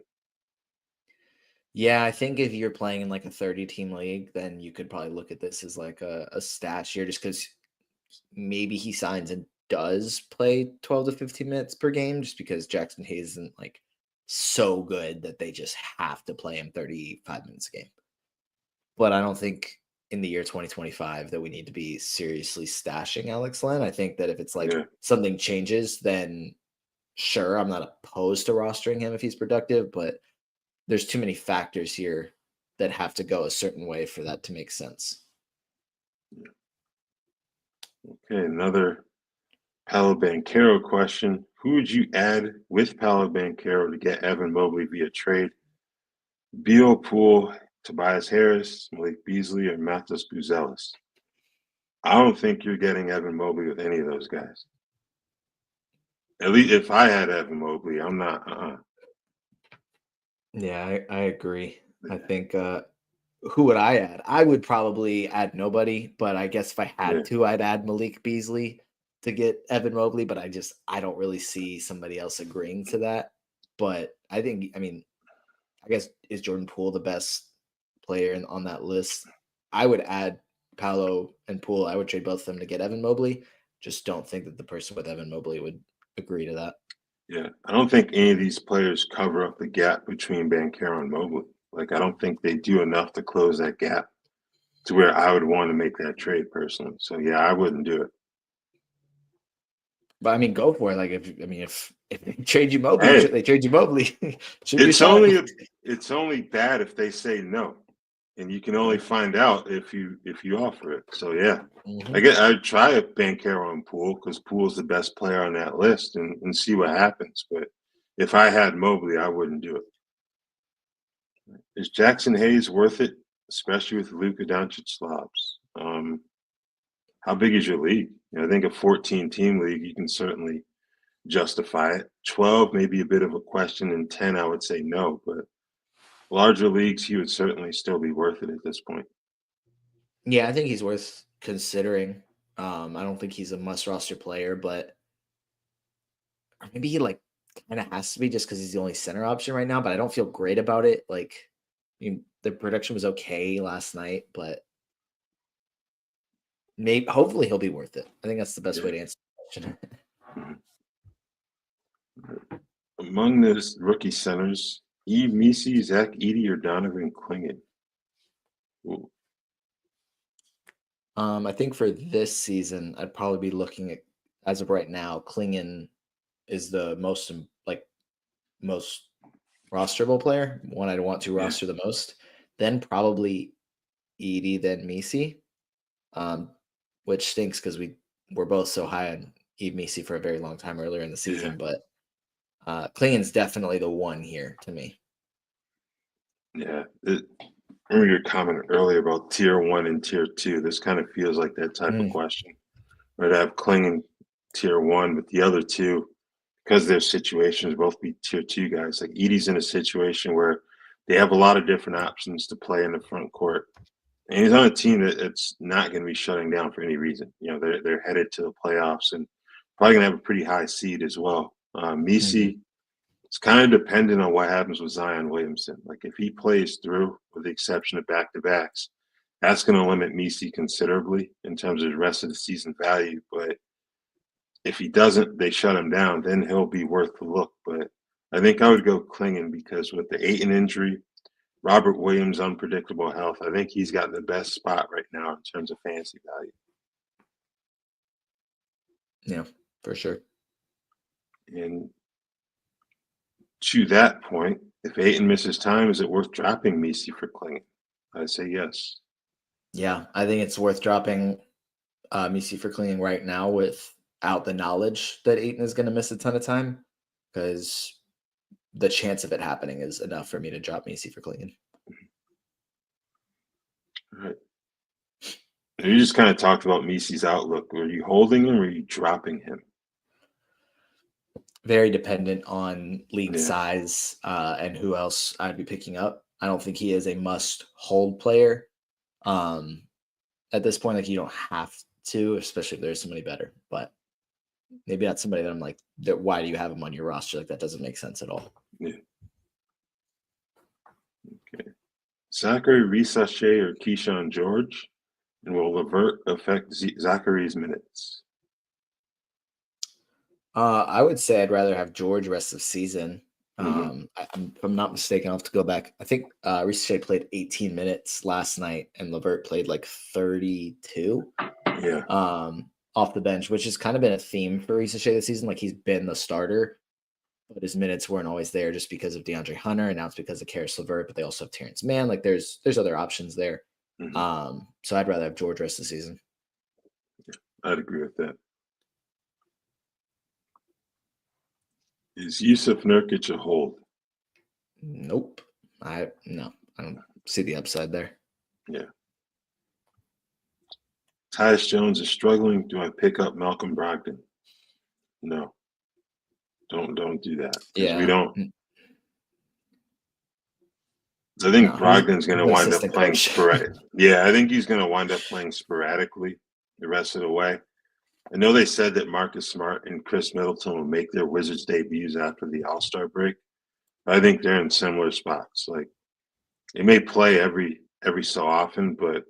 Speaker 2: Yeah, I think if you're playing in like a 30-team league, then you could probably look at this as like a stash year just because maybe he signs and does play 12 to 15 minutes per game just because Jackson Hayes isn't like so good that they just have to play him 35 minutes a game. But I don't think in the year 2025 that we need to be seriously stashing Alex Len. I think that if it's like
Speaker 1: Yeah.
Speaker 2: something changes, then sure, I'm not opposed to rostering him if he's productive, but there's too many factors here that have to go a certain way for that to make sense.
Speaker 1: Okay, another Paolo Banchero question. Who would you add with Paolo Banchero to get Evan Mobley via trade? Beal, Poole, Tobias Harris, Malik Beasley, or Matas Buzelis? I don't think you're getting Evan Mobley with any of those guys. At least if I had Evan Mobley, I'm not.
Speaker 2: Yeah, I agree. I think who would I add? I would probably add nobody, but I guess if I
Speaker 1: Yeah,
Speaker 2: had to, I'd add Malik Beasley to get Evan Mobley, but I don't really see somebody else agreeing to that. But I mean, I guess is Jordan Poole the best player on that list? I would add Paolo and Poole. I would trade both of them to get Evan Mobley. Just don't think that the person with Evan Mobley would agree to that.
Speaker 1: yeah. I don't think any of these players cover up the gap between Banchero and Mobley. Like, I don't think they do enough to close that gap to where I would want to make that trade personally. So yeah, I wouldn't do it.
Speaker 2: But I mean, go for it. Like if they trade you Mobley,
Speaker 1: Hey,
Speaker 2: they trade you Mobley. Shoot your
Speaker 1: it's
Speaker 2: shot.
Speaker 1: only bad if they say no, and you can only find out if you offer it. So yeah, I
Speaker 2: Mhm.
Speaker 1: guess I'd try a Banchero and Poole because Poole's the best player on that list and see what happens. But if I had Mobley, I wouldn't do it. Is Jackson Hayes worth it, especially with Luka Doncic slobs? How big is your league? I think a 14-team league, you can certainly justify it. 12, maybe a bit of a question, and 10, I would say no. But larger leagues, he would certainly still be worth it at this point.
Speaker 2: Yeah, I think he's worth considering. I don't think he's a must roster player, but or maybe he like kind of has to be just because he's the only center option right now. But I don't feel great about it. Like, the production was okay last night, but maybe hopefully he'll be worth it. I think that's the best way
Speaker 1: Yeah.
Speaker 2: to answer the question.
Speaker 1: Mhm. Among the rookie centers, Eve Misi, Zach Edey, or Donovan Clingan? Ooh,
Speaker 2: I think for this season, I'd probably be looking at, as of right now, Klingon is the most rosterable player, one I'd want to
Speaker 1: yeah,
Speaker 2: roster the most. Then probably Edie, then Misi, um, which stinks because we were both so high on Eve Misi for a very long time earlier in the
Speaker 1: yeah,
Speaker 2: season. But Klingon's definitely the one here to me.
Speaker 1: yeah. Remember your comment earlier about tier one and tier two. This kind of feels like that type of
Speaker 2: Mm,
Speaker 1: question. Right, I have Klingan tier one, but the other two, because their situations both be tier two guys. Like Edie's in a situation where they have a lot of different options to play in the front court. And he's on a team that's not going to be shutting down for any reason. They're headed to the playoffs and probably going to have a pretty high seed as well.
Speaker 2: mhm.
Speaker 1: Misi, it's kind of dependent on what happens with Zion Williamson. Like if he plays through, with the exception of back to backs, that's going to limit Misi considerably in terms of the rest of the season value. But if he doesn't, they shut him down, then he'll be worth the look. But I think I would go Klingon because with the Aiton injury, Robert Williams' unpredictable health, I think he's got the best spot right now in terms of fantasy value.
Speaker 2: Yeah, for sure.
Speaker 1: And to that point, if Aiton misses time, is it worth dropping Misi for Klingon? I say yes.
Speaker 2: Yeah, I think it's worth dropping Misi for Klingon right now without the knowledge that Aiton is going to miss a ton of time because the chance of it happening is enough for me to drop Misi for Klingon.
Speaker 1: All right. You just kind of talked about Misi's outlook. Are you holding him or are you dropping him?
Speaker 2: Very dependent on league
Speaker 1: Yeah.
Speaker 2: size and who else I'd be picking up. I don't think he is a must hold player. Um, at this point, like you don't have to, especially if there's somebody better. But maybe that's somebody that I'm like, why do you have him on your roster? Like that doesn't make sense at all.
Speaker 1: Yeah. Okay. Zachary Risache or Keyshawn George? And will Levert affect Zachary's minutes?
Speaker 2: I would say I'd rather have George rest of season.
Speaker 1: Hmm.
Speaker 2: If I'm not mistaken, I'll have to go back. I think Ricochet played 18 minutes last night, and Levert played like 32
Speaker 1: Yeah.
Speaker 2: off the bench, which has kind of been a theme for Ricochet this season. Like he's been the starter, but his minutes weren't always there just because of DeAndre Hunter, and now it's because of Karis Levert. But they also have Terrence Mann. Like there's other options there.
Speaker 1: Hmm.
Speaker 2: So I'd rather have George rest of the season.
Speaker 1: I'd agree with that. Is Yusuf Nurkic a hold?
Speaker 2: Nope. No, I don't see the upside there.
Speaker 1: Yeah. Tyus Jones is struggling. Do I pick up Malcolm Brogdon? No. Don't do that because we
Speaker 2: Yeah.
Speaker 1: don't. I think
Speaker 2: No,
Speaker 1: Brogdon's going
Speaker 2: he's
Speaker 1: to
Speaker 2: an
Speaker 1: wind up
Speaker 2: assistant
Speaker 1: playing
Speaker 2: coach.
Speaker 1: sporadic. Yeah, I think he's going to wind up playing sporadically the rest of the way. I know they said that Marcus Smart and Chris Middleton will make their Wizards debuts after the All-Star break. I think they're in similar spots. Like they may play every so often, but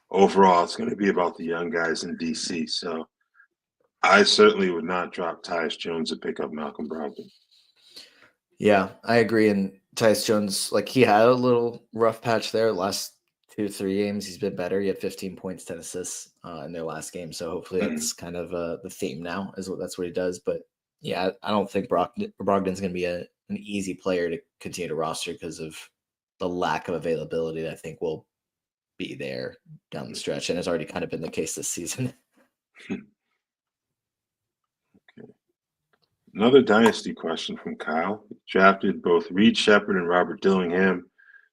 Speaker 1: overall, it's going to be about the young guys in DC. So I certainly would not drop Tyus Jones to pick up Malcolm Brogdon.
Speaker 2: Yeah, I agree. And Tyus Jones, like he had a little rough patch there. Last 2 to 3 games, he's been better. He had 15 points, 10 assists in their last game. So hopefully
Speaker 1: Mhm.
Speaker 2: that's kind of the theme now. That's what he does. But yeah, I don't think Brogdon's going to be an easy player to continue to roster because of the lack of availability that I think will be there down the stretch, and has already kind of been the case this season.
Speaker 1: Another dynasty question from Kyle. Drafted both Reed Shepard and Robert Dillingham.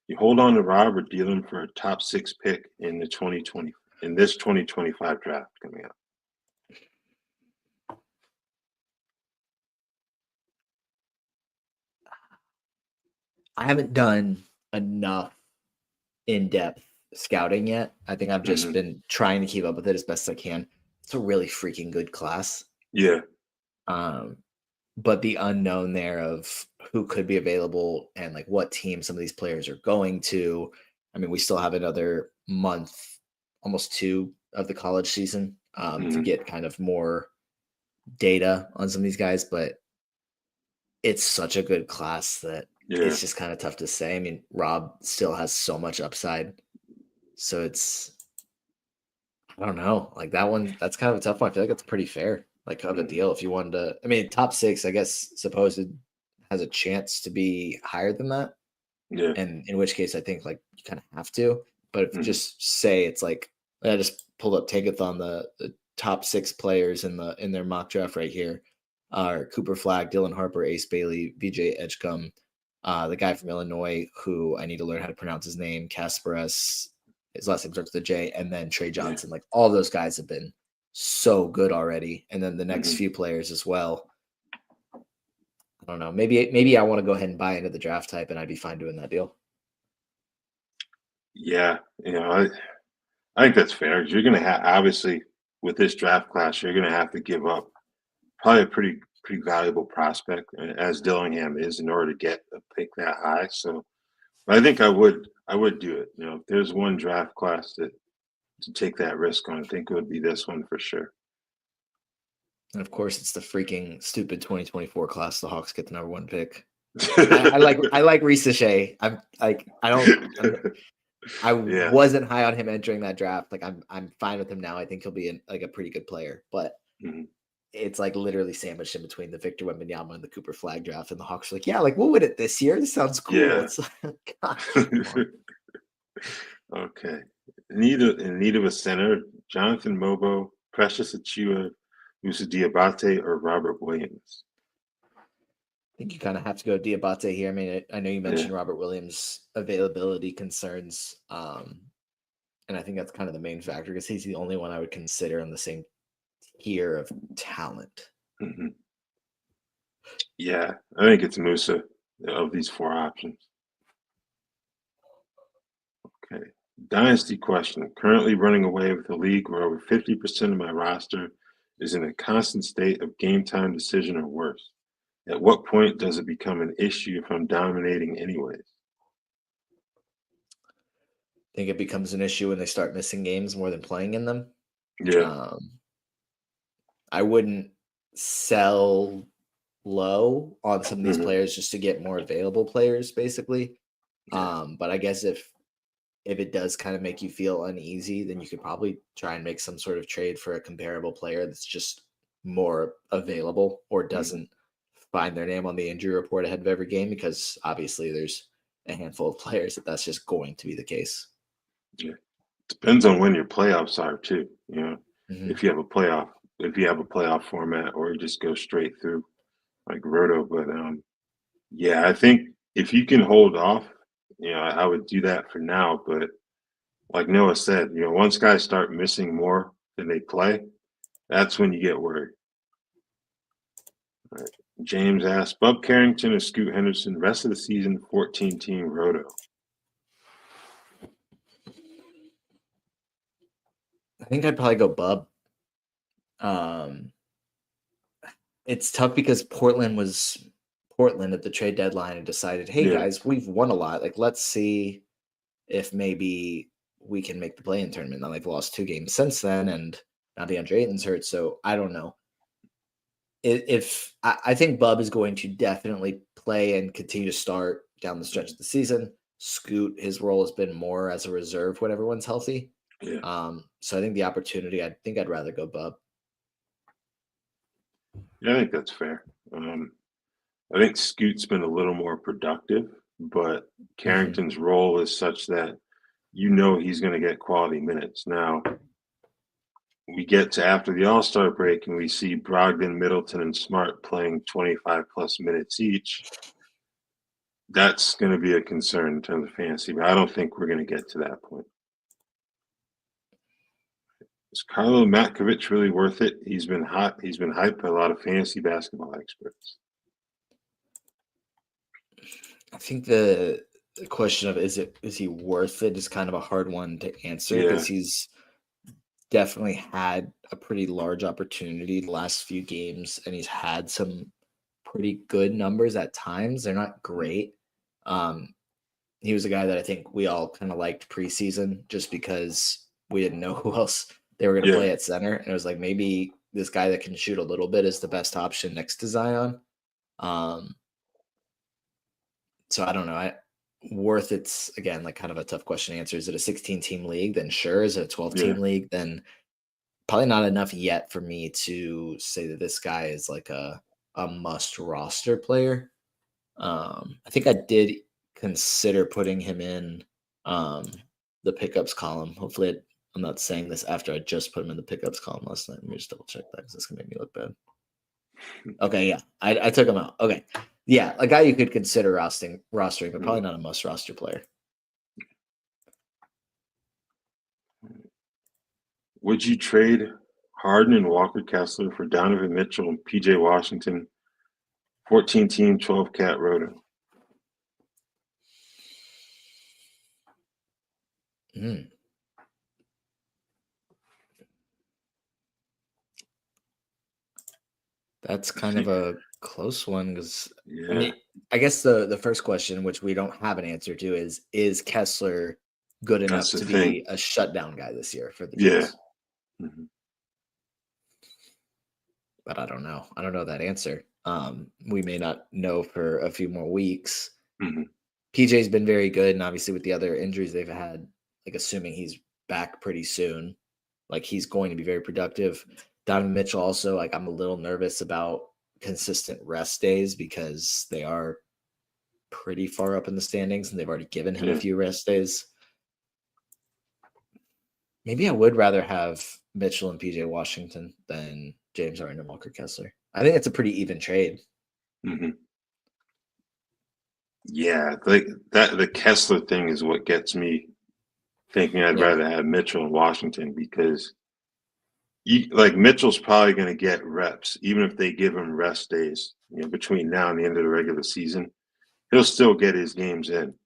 Speaker 1: You hold on to Robert, deal him for a top 6 pick in the 2025 draft coming up.
Speaker 2: I haven't done enough in-depth scouting yet. I think I've just
Speaker 1: Hmm.
Speaker 2: been trying to keep up with it as best as I can. it's a really freaking good class.
Speaker 1: Yeah.
Speaker 2: Um, but the unknown there of who could be available and like what team some of these players are going to. I mean, we still have another month, almost 2 of the college season to
Speaker 1: Hmm.
Speaker 2: get kind of more data on some of these guys, but it's such a good class that
Speaker 1: Yeah.
Speaker 2: it's just kind of tough to say. I mean, Rob still has so much upside. So I don't know. Like that one, that's kind of a tough one. I feel like it's pretty fair, like of a
Speaker 1: Hmm.
Speaker 2: deal. If you wanted to, I mean, top 6, I guess, supposed has a chance to be higher than that.
Speaker 1: Yeah.
Speaker 2: And in which case, I think like you kind of have to. But if
Speaker 1: Hmm.
Speaker 2: just say it's like I just pulled up Tankathon, the top 6 players in their mock draft right here are Cooper Flag, Dylan Harper, Ace Bailey, BJ Edgecombe, the guy from Illinois who I need to learn how to pronounce his name, Kasparas. His last name starts with a J, and then Trey
Speaker 1: Yeah.
Speaker 2: Johnson. Like all those guys have been so good already. And then the next
Speaker 1: Hmm.
Speaker 2: few players as well. I don't know. Maybe I want to go ahead and buy into the draft type, and I'd be fine doing that deal.
Speaker 1: Yeah. I think that's fair. 'Cause you're going to have, obviously, with this draft class, you're going to have to give up probably a pretty valuable prospect, as Dillingham is, in order to get a pick that high. So I think I would do it. If there's one draft class to take that risk on, I think it would be this one for sure.
Speaker 2: And of course, it's the freaking stupid 2024 class. The Hawks get the number 1 pick. I like Reese Shea. I'm like I
Speaker 1: Yeah.
Speaker 2: wasn't high on him entering that draft. Like I'm fine with him now. I think he'll be like a pretty good player, but
Speaker 1: Mhm.
Speaker 2: it's like literally sandwiched in between the Victor Wembanyama and the Cooper Flag draft. And the Hawks are like, yeah, like we'll win it this year. This sounds cool.
Speaker 1: Yeah.
Speaker 2: It's like, gosh, come on.
Speaker 1: Okay. In need of a center, Jonathan Mobo, Precious Achua, Musa Diabate, or Robert Williams.
Speaker 2: I think you kind of have to go Diabate here. I mean, I know you
Speaker 1: Yeah.
Speaker 2: mentioned Robert Williams' availability concerns. And I think that's kind of the main factor because he's the only one I would consider on the same tier of talent.
Speaker 1: Hmm. Yeah. I think it's Musa of these four options. Okay. Dynasty question. Currently running away with the league where over 50% of my roster is in a constant state of game time decision or worse. At what point does it become an issue if I'm dominating anyways?
Speaker 2: I think it becomes an issue when they start missing games more than playing in them.
Speaker 1: Yeah.
Speaker 2: Um, I wouldn't sell low on some of these
Speaker 1: Hmm.
Speaker 2: players just to get more available players, basically.
Speaker 1: Yeah.
Speaker 2: But I guess if it does kind of make you feel uneasy, then you could probably try and make some sort of trade for a comparable player that's just more available or
Speaker 1: Hmm.
Speaker 2: doesn't find their name on the injury report ahead of every game because obviously there's a handful of players that's just going to be the case.
Speaker 1: Yeah. Depends on when your playoffs are too.
Speaker 2: Mhm.
Speaker 1: If you have a playoff format or you just go straight through like Roto. But yeah, I think if you can hold off, I would do that for now. But like Noah said, once guys start missing more than they play, that's when you get worried. All right. James asked, Bub Carrington or Scoot Henderson, rest of the season, 14 team Roto.
Speaker 2: I think I'd probably go Bub. Um, it's tough because Portland was Portland at the trade deadline and decided, hey
Speaker 1: Yeah.
Speaker 2: guys, we've won a lot. Like, let's see if maybe we can make the play-in tournament. Now they've lost 2 games since then, and now DeAndre Ayton's hurt, so I don't know. If I think Bub is going to definitely play and continue to start down the stretch
Speaker 1: Mhm.
Speaker 2: of the season. Scoot, his role has been more as a reserve when everyone's healthy.
Speaker 1: Yeah.
Speaker 2: So I think the opportunity, I think I'd rather go Bub.
Speaker 1: Yeah, I think that's fair. I think Scoot's been a little more productive, but
Speaker 2: Mhm.
Speaker 1: Carrington's role is such that he's going to get quality minutes. Now, we get to after the All-Star break and we see Brogdon, Middleton, and Smart playing 25 plus minutes each. That's going to be a concern in terms of fantasy, but I don't think we're going to get to that point. Is Carlo Matkovic really worth it? He's been hot. He's been hyped by a lot of fantasy basketball experts.
Speaker 2: I think the question of is he worth it is kind of a hard one to answer
Speaker 1: Yeah.
Speaker 2: because he's definitely had a pretty large opportunity the last few games, and he's had some pretty good numbers at times. They're not great. Um, he was a guy that I think we all kind of liked preseason just because we didn't know who else they were going to
Speaker 1: Yeah.
Speaker 2: play at center. And it was like maybe this guy that can shoot a little bit is the best option next to Zion. Um, so I don't know. Worth it's again like kind of a tough question to answer. Is it a 16 team league? Then sure. Is it a 12
Speaker 1: Yeah.
Speaker 2: team league? Then probably not enough yet for me to say that this guy is like a must roster player. I think I did consider putting him in um, the pickups column. Hopefully, I'm not saying this after I just put him in the pickups column last night. Let me just double check that because that's gonna make me look bad. Okay, yeah, I took him out. Okay, yeah, a guy you could consider rostering, but probably not a must roster player.
Speaker 1: Would you trade Harden and Walker Kessler for Donovan Mitchell and PJ Washington, 14 team, 12 cat roto?
Speaker 2: Mm. That's kind of a close one because
Speaker 1: Yeah,
Speaker 2: I mean, I guess the first question, which we don't have an answer to, is Kessler good
Speaker 1: that's
Speaker 2: enough
Speaker 1: the
Speaker 2: to
Speaker 1: thing.
Speaker 2: be a shutdown guy this year for the
Speaker 1: Yeah.
Speaker 2: Kings?
Speaker 1: Mhm.
Speaker 2: But I don't know. I don't know that answer. We may not know for a few more weeks.
Speaker 1: Mhm.
Speaker 2: PJ's been very good, and obviously with the other injuries they've had, like assuming he's back pretty soon, like he's going to be very productive. Donovan Mitchell also, like I'm a little nervous about consistent rest days because they are pretty far up in the standings and they've already given him a
Speaker 1: Yeah.
Speaker 2: few rest days. Maybe I would rather have Mitchell and PJ Washington than James Harden and Walker Kessler. I think it's a pretty even trade.
Speaker 1: Mhm. Yeah, like that the Kessler thing is what gets me thinking I'd
Speaker 2: Yeah.
Speaker 1: rather have Mitchell and Washington because like Mitchell's probably going to get reps even if they give him rest days, between now and the end of the regular season. He'll still get his games in.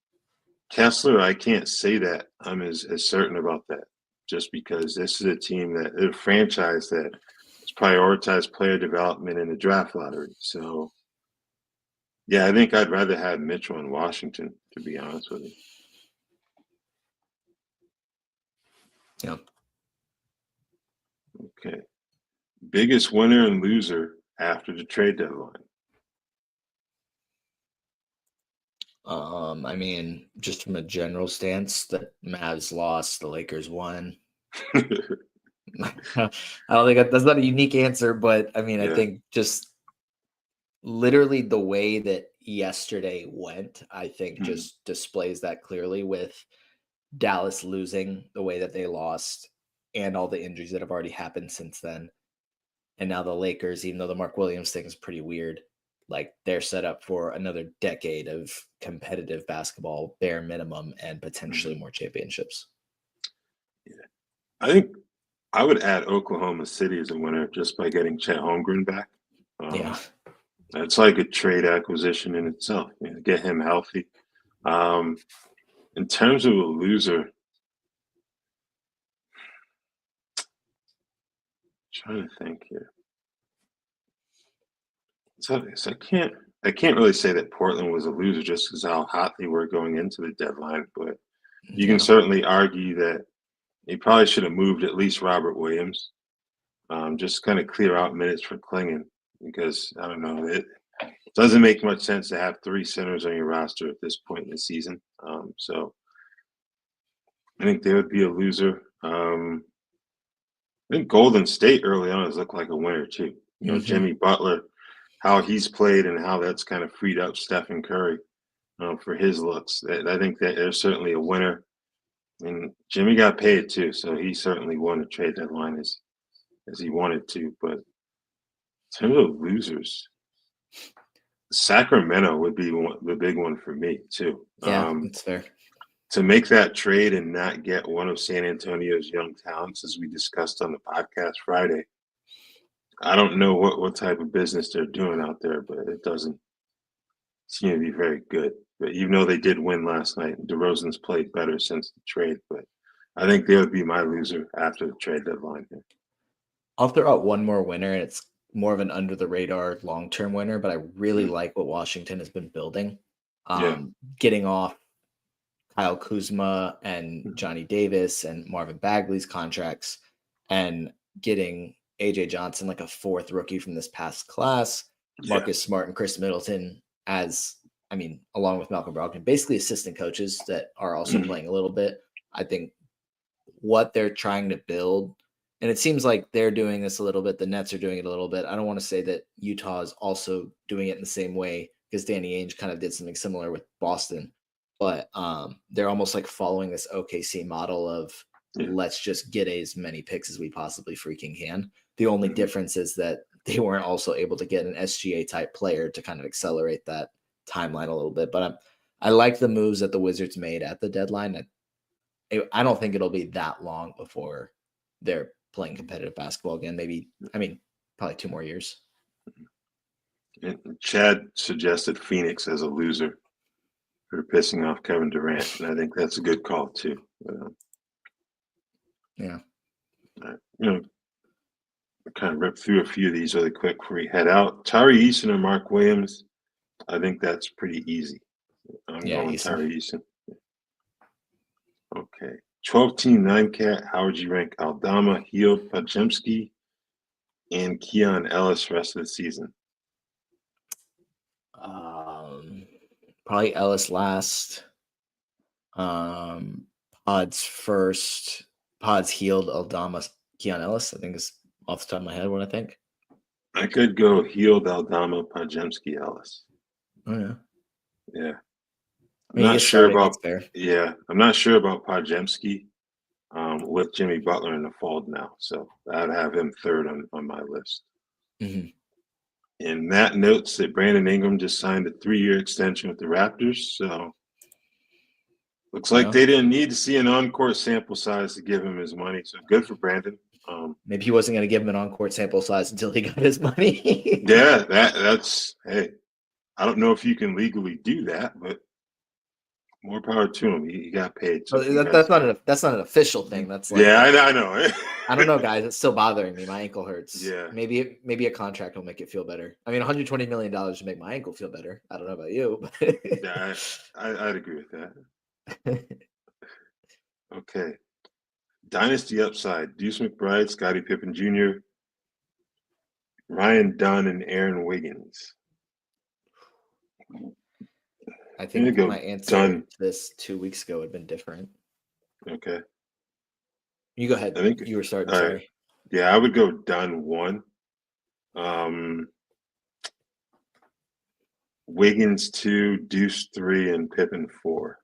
Speaker 1: Kessler, I can't say that I'm as certain about that just because this is a team a franchise that has prioritized player development in the draft lottery. So, yeah, I think I'd rather have Mitchell in Washington, to be honest with you.
Speaker 2: Yeah.
Speaker 1: Okay. Biggest winner and loser after the trade deadline.
Speaker 2: I mean, just from a general stance, the Mavs lost, the Lakers won. I don't think that's not a unique answer, but I mean, I
Speaker 1: Yeah.
Speaker 2: think just literally the way that yesterday went, I think
Speaker 1: Mhm.
Speaker 2: just displays that clearly with Dallas losing the way that they lost and all the injuries that have already happened since then. And now the Lakers, even though the Mark Williams thing is pretty weird, like they're set up for another decade of competitive basketball, bare minimum, and potentially
Speaker 1: Mhm.
Speaker 2: more championships.
Speaker 1: Yeah. I think I would add Oklahoma City as a winner just by getting Chet Holmgren back.
Speaker 2: Yeah.
Speaker 1: It's like a trade acquisition in itself. Get him healthy. Um, in terms of a loser, trying to think here. So I can't really say that Portland was a loser just because how hot they were going into the deadline, but you can
Speaker 2: Yeah.
Speaker 1: certainly argue that they probably should have moved at least Robert Williams, just kind of clear out minutes for Klingon because I don't know it doesn't make much sense to have three centers on your roster at this point in the season. So I think they would be a loser. I think Golden State early on has looked like a winner too.
Speaker 2: Hmm.
Speaker 1: Jimmy Butler, how he's played and how that's kind of freed up Stephen Curry for his looks. I think that they're certainly a winner. And Jimmy got paid too, so he certainly won the trade deadline as he wanted to. But in terms of losers, Sacramento would be the big one for me too.
Speaker 2: Yeah, that's fair.
Speaker 1: To make that trade and not get one of San Antonio's young talents, as we discussed on the podcast Friday, I don't know what type of business they're doing out there, but it doesn't seem to be very good. But even though they did win last night, DeRozan's played better since the trade. But I think they would be my loser after the trade deadline here.
Speaker 2: I'll throw out one more winner, and it's more of an under the radar long term winner, but I really
Speaker 1: Mm,
Speaker 2: like what Washington has been building.
Speaker 1: yeah.
Speaker 2: Getting off Kyle Kuzma and
Speaker 1: Mhm.
Speaker 2: Johnny Davis and Marvin Bagley's contracts and getting AJ Johnson, like a fourth rookie from this past class,
Speaker 1: Yeah.
Speaker 2: Marcus Smart and Chris Middleton as, I mean, along with Malcolm Brogdon, basically assistant coaches that are also
Speaker 1: Mhm.
Speaker 2: playing a little bit. I think what they're trying to build, and it seems like they're doing this a little bit. The Nets are doing it a little bit. I don't want to say that Utah is also doing it in the same way because Danny Ainge kind of did something similar with Boston, but they're almost like following this OKC model of
Speaker 1: Yeah.
Speaker 2: let's just get as many picks as we possibly freaking can. The only
Speaker 1: Mhm.
Speaker 2: difference is that they weren't also able to get an SGA type player to kind of accelerate that timeline a little bit. But I like the moves that the Wizards made at the deadline. I don't think it'll be that long before they're playing competitive basketball again. Maybe, I mean, probably 2 more years.
Speaker 1: And Chad suggested Phoenix as a loser for pissing off Kevin Durant, and I think that's a good call too.
Speaker 2: Yeah.
Speaker 1: You know, kind of rip through a few of these really quick before we head out. Tyree Eason or Mark Williams? I think that's pretty easy. I'm
Speaker 2: Yeah,
Speaker 1: going
Speaker 2: Eason.
Speaker 1: Tyree Eason. Okay. 12-team 9-cat. How would you rank Aldama, Hield, Pajemski, and Keon Ellis rest of the season?
Speaker 2: Um, Probably Ellis last. Um, Pods first. Pods healed Aldama, Keon Ellis. I think is off the top of my head what I think.
Speaker 1: I could go Hield, Aldama, Pajemski, Ellis.
Speaker 2: Oh yeah.
Speaker 1: Yeah.
Speaker 2: I
Speaker 1: I'm
Speaker 2: mean, he
Speaker 1: not
Speaker 2: gets
Speaker 1: sure
Speaker 2: started. That's
Speaker 1: about
Speaker 2: fair.
Speaker 1: I'm not sure about Pajemski with Jimmy Butler in the fold now. So I'd have him third on my list.
Speaker 2: Mhm.
Speaker 1: And that notes that Brandon Ingram just signed a 3-year extension with the Raptors. So looks like
Speaker 2: Yeah.
Speaker 1: they didn't need to see an on-court sample size to give him his money. So good for Brandon.
Speaker 2: Maybe he wasn't going to give him an on-court sample size until he got his money.
Speaker 1: Yeah, that's hey, I don't know if you can legally do that, but more power to him. He got paid, so congrats.
Speaker 2: That's not an official thing. That's like
Speaker 1: Yeah, I know.
Speaker 2: I don't know, guys. It's still bothering me. My ankle hurts.
Speaker 1: Yeah,
Speaker 2: Maybe a contract will make it feel better. I mean, $120 million to make my ankle feel better. I don't know about you, but
Speaker 1: yeah, I'd agree with that. Okay, Dynasty upside: Deuce McBride, Scottie Pippen Jr., Ryan Dunn, and Aaron Wiggins.
Speaker 2: I
Speaker 1: I'm gonna
Speaker 2: think
Speaker 1: go
Speaker 2: my answer
Speaker 1: Dunn.
Speaker 2: to this 2 weeks ago would have been different.
Speaker 1: Okay,
Speaker 2: You go
Speaker 1: I
Speaker 2: ahead.
Speaker 1: think.
Speaker 2: You were starting.
Speaker 1: All right.
Speaker 2: Sorry.
Speaker 1: Yeah, I would go Dunn 1. Um, Wiggins 2, Deuce 3, and Pippen 4.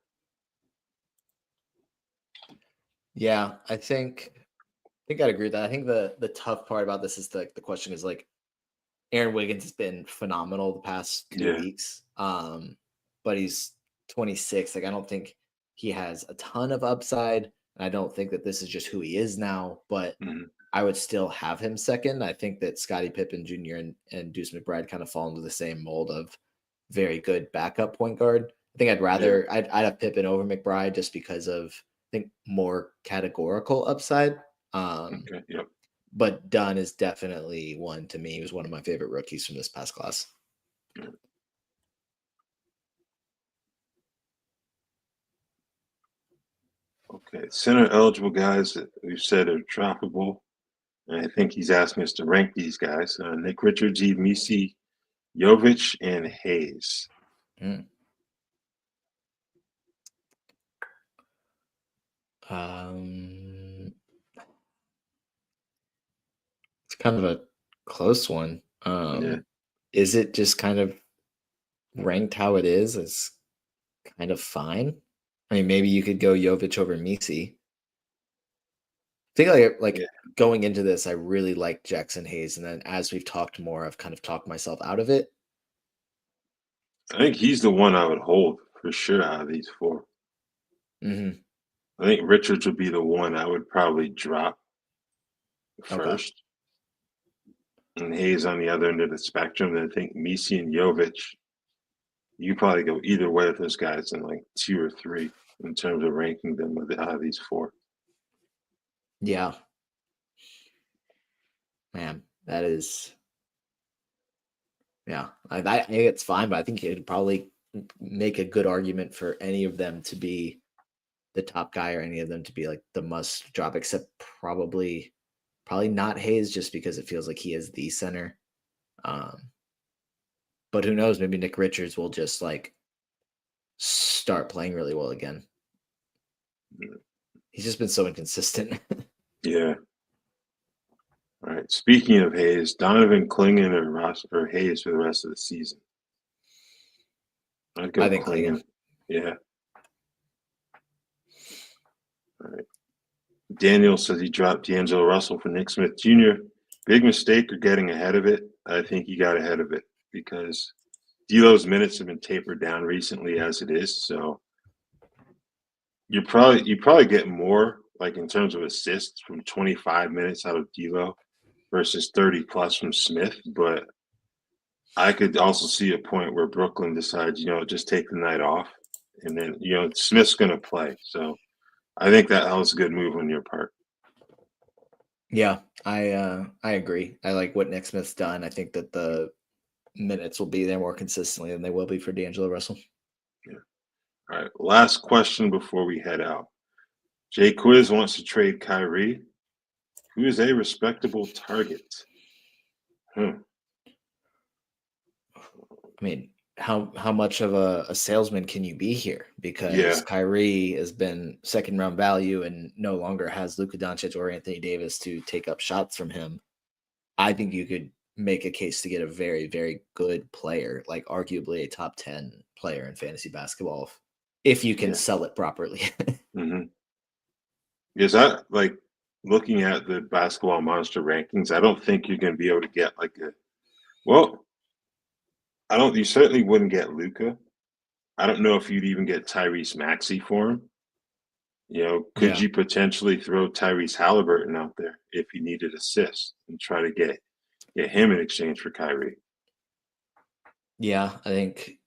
Speaker 2: Yeah, I think I'd agree with that. I think the tough part about this is the question is like Aaron Wiggins has been phenomenal the past two
Speaker 1: Yeah.
Speaker 2: weeks. But he's 26. Like I don't think he has a ton of upside. And I don't think that this is just who he is now, but
Speaker 1: Mhm.
Speaker 2: I would still have him second. I think that Scottie Pippen Jr. and Deuce McBride kind of fall into the same mold of very good backup point guard. I think
Speaker 1: Yeah.
Speaker 2: I'd have Pippen over McBride just because of I think more categorical upside. Um,
Speaker 1: Okay. Yep.
Speaker 2: but Dunn is definitely one to me. He was one of my favorite rookies from this past class.
Speaker 1: Okay. Center eligible guys that we've said are droppable. And I think he's asking us to rank these guys: Nick Richards, Eve Misi, Jovic, and Hayes.
Speaker 2: Mm. Um, it's kind of a close one.
Speaker 1: Yeah.
Speaker 2: Is it just kind of ranked how it is? It's kind of fine. I mean, maybe you could go Jovic over Misi. I think
Speaker 1: Yeah.
Speaker 2: going into this, I really liked Jackson Hayes, and then as we've talked more, I've kind of talked myself out of it.
Speaker 1: I think he's the one I would hold for sure out of these 4.
Speaker 2: Hmm.
Speaker 1: I think Richards would be the one I would probably drop
Speaker 2: Okay.
Speaker 1: first. And Hayes on the other end of the spectrum. And I think Misi and Jovic, you probably go either way with those guys in like 2 or 3 in terms of ranking them out of these 4.
Speaker 2: Yeah. Man, that is, yeah. I think it's fine, but I think it'd probably make a good argument for any of them to be the top guy or any of them to be like the must drop, except probably not Hayes, just because it feels like he is the center. Um, but who knows? Maybe Nick Richards will just like start playing really well again. He's just been so inconsistent.
Speaker 1: Yeah. All right. Speaking of Hayes, Donovan Clingan or Hayes for the rest of the season. I'd go
Speaker 2: I think
Speaker 1: Clingan.
Speaker 2: Klingon.
Speaker 1: Yeah. All right. Daniel says he dropped D'Angelo Russell for Nick Smith Jr. Big mistake or getting ahead of it. I think he got ahead of it because D'Lo's minutes have been tapered down recently as it is. So you probably get more like in terms of assists from 25 minutes out of D'Lo versus 30 plus from Smith. But I could also see a point where Brooklyn decides, just take the night off, and then Smith's going to play. So I think that was a good move on your part.
Speaker 2: Yeah, I agree. I like what Nick Smith's done. I think that the minutes will be there more consistently than they will be for D'Angelo Russell.
Speaker 1: Yeah. All right. Last question before we head out. Jay Quiz wants to trade Kyrie, who is a respectable target.
Speaker 2: I mean, how much of a salesman can you be here? Because
Speaker 1: Yeah.
Speaker 2: Kyrie has been second round value and no longer has Luka Doncic or Anthony Davis to take up shots from him. I think you could make a case to get a very, very good player, like arguably a top 10 player in fantasy basketball, if you can
Speaker 1: Yeah.
Speaker 2: sell it properly.
Speaker 1: Mm-hmm. Because I like looking at the basketball monster rankings, I don't think you're going to be able to get you certainly wouldn't get Luka. I don't know if you'd even get Tyrese Maxey for him. Could
Speaker 2: Yeah.
Speaker 1: you potentially throw Tyrese Halliburton out there if you needed assists and try to get him in exchange for Kyrie?
Speaker 2: Yeah, I think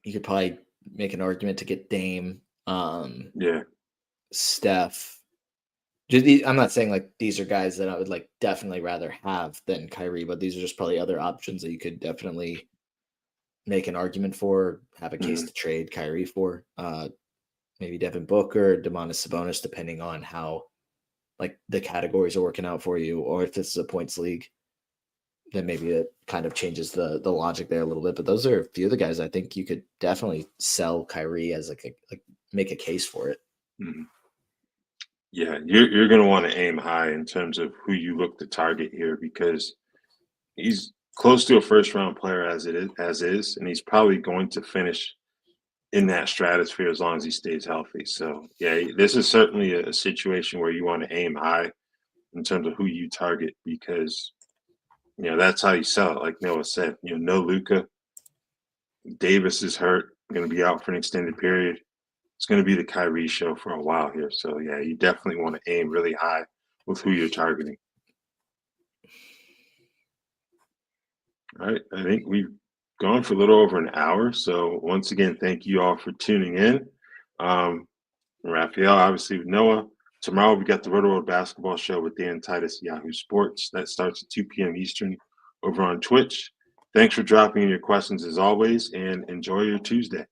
Speaker 2: you could probably make an argument to get Dame,
Speaker 1: Yeah.
Speaker 2: Steph. I'm not saying like these are guys that I would like definitely rather have than Kyrie, but these are just probably other options that you could definitely make an argument for, have a case
Speaker 1: Mm-hmm.
Speaker 2: to trade Kyrie for. Maybe Devin Booker, Demonis Sabonis, depending on how like the categories are working out for you, or if this is a points league, then maybe it kind of changes the logic there a little bit. But those are a few of the guys I think you could definitely sell Kyrie as like make a case for it.
Speaker 1: Mm-hmm. Yeah, you're going to want to aim high in terms of who you look to target here because he's close to a first round player as is, and he's probably going to finish in that stratosphere as long as he stays healthy. So yeah, this is certainly a situation where you want to aim high in terms of who you target because that's how you sell it. Like Noah said, no Luka, Davis is hurt, going to be out for an extended period. It's going to be the Kyrie show for a while here. So yeah, you definitely want to aim really high with who you're targeting. All right, I think we've gone for a little over an hour. So once again, thank you all for tuning in. Raphielle, obviously with Noah. Tomorrow we got the Rotoworld basketball show with Dan Titus, Yahoo Sports. That starts at 2 p.m. Eastern over on Twitch. Thanks for dropping in your questions as always, and enjoy your Tuesday.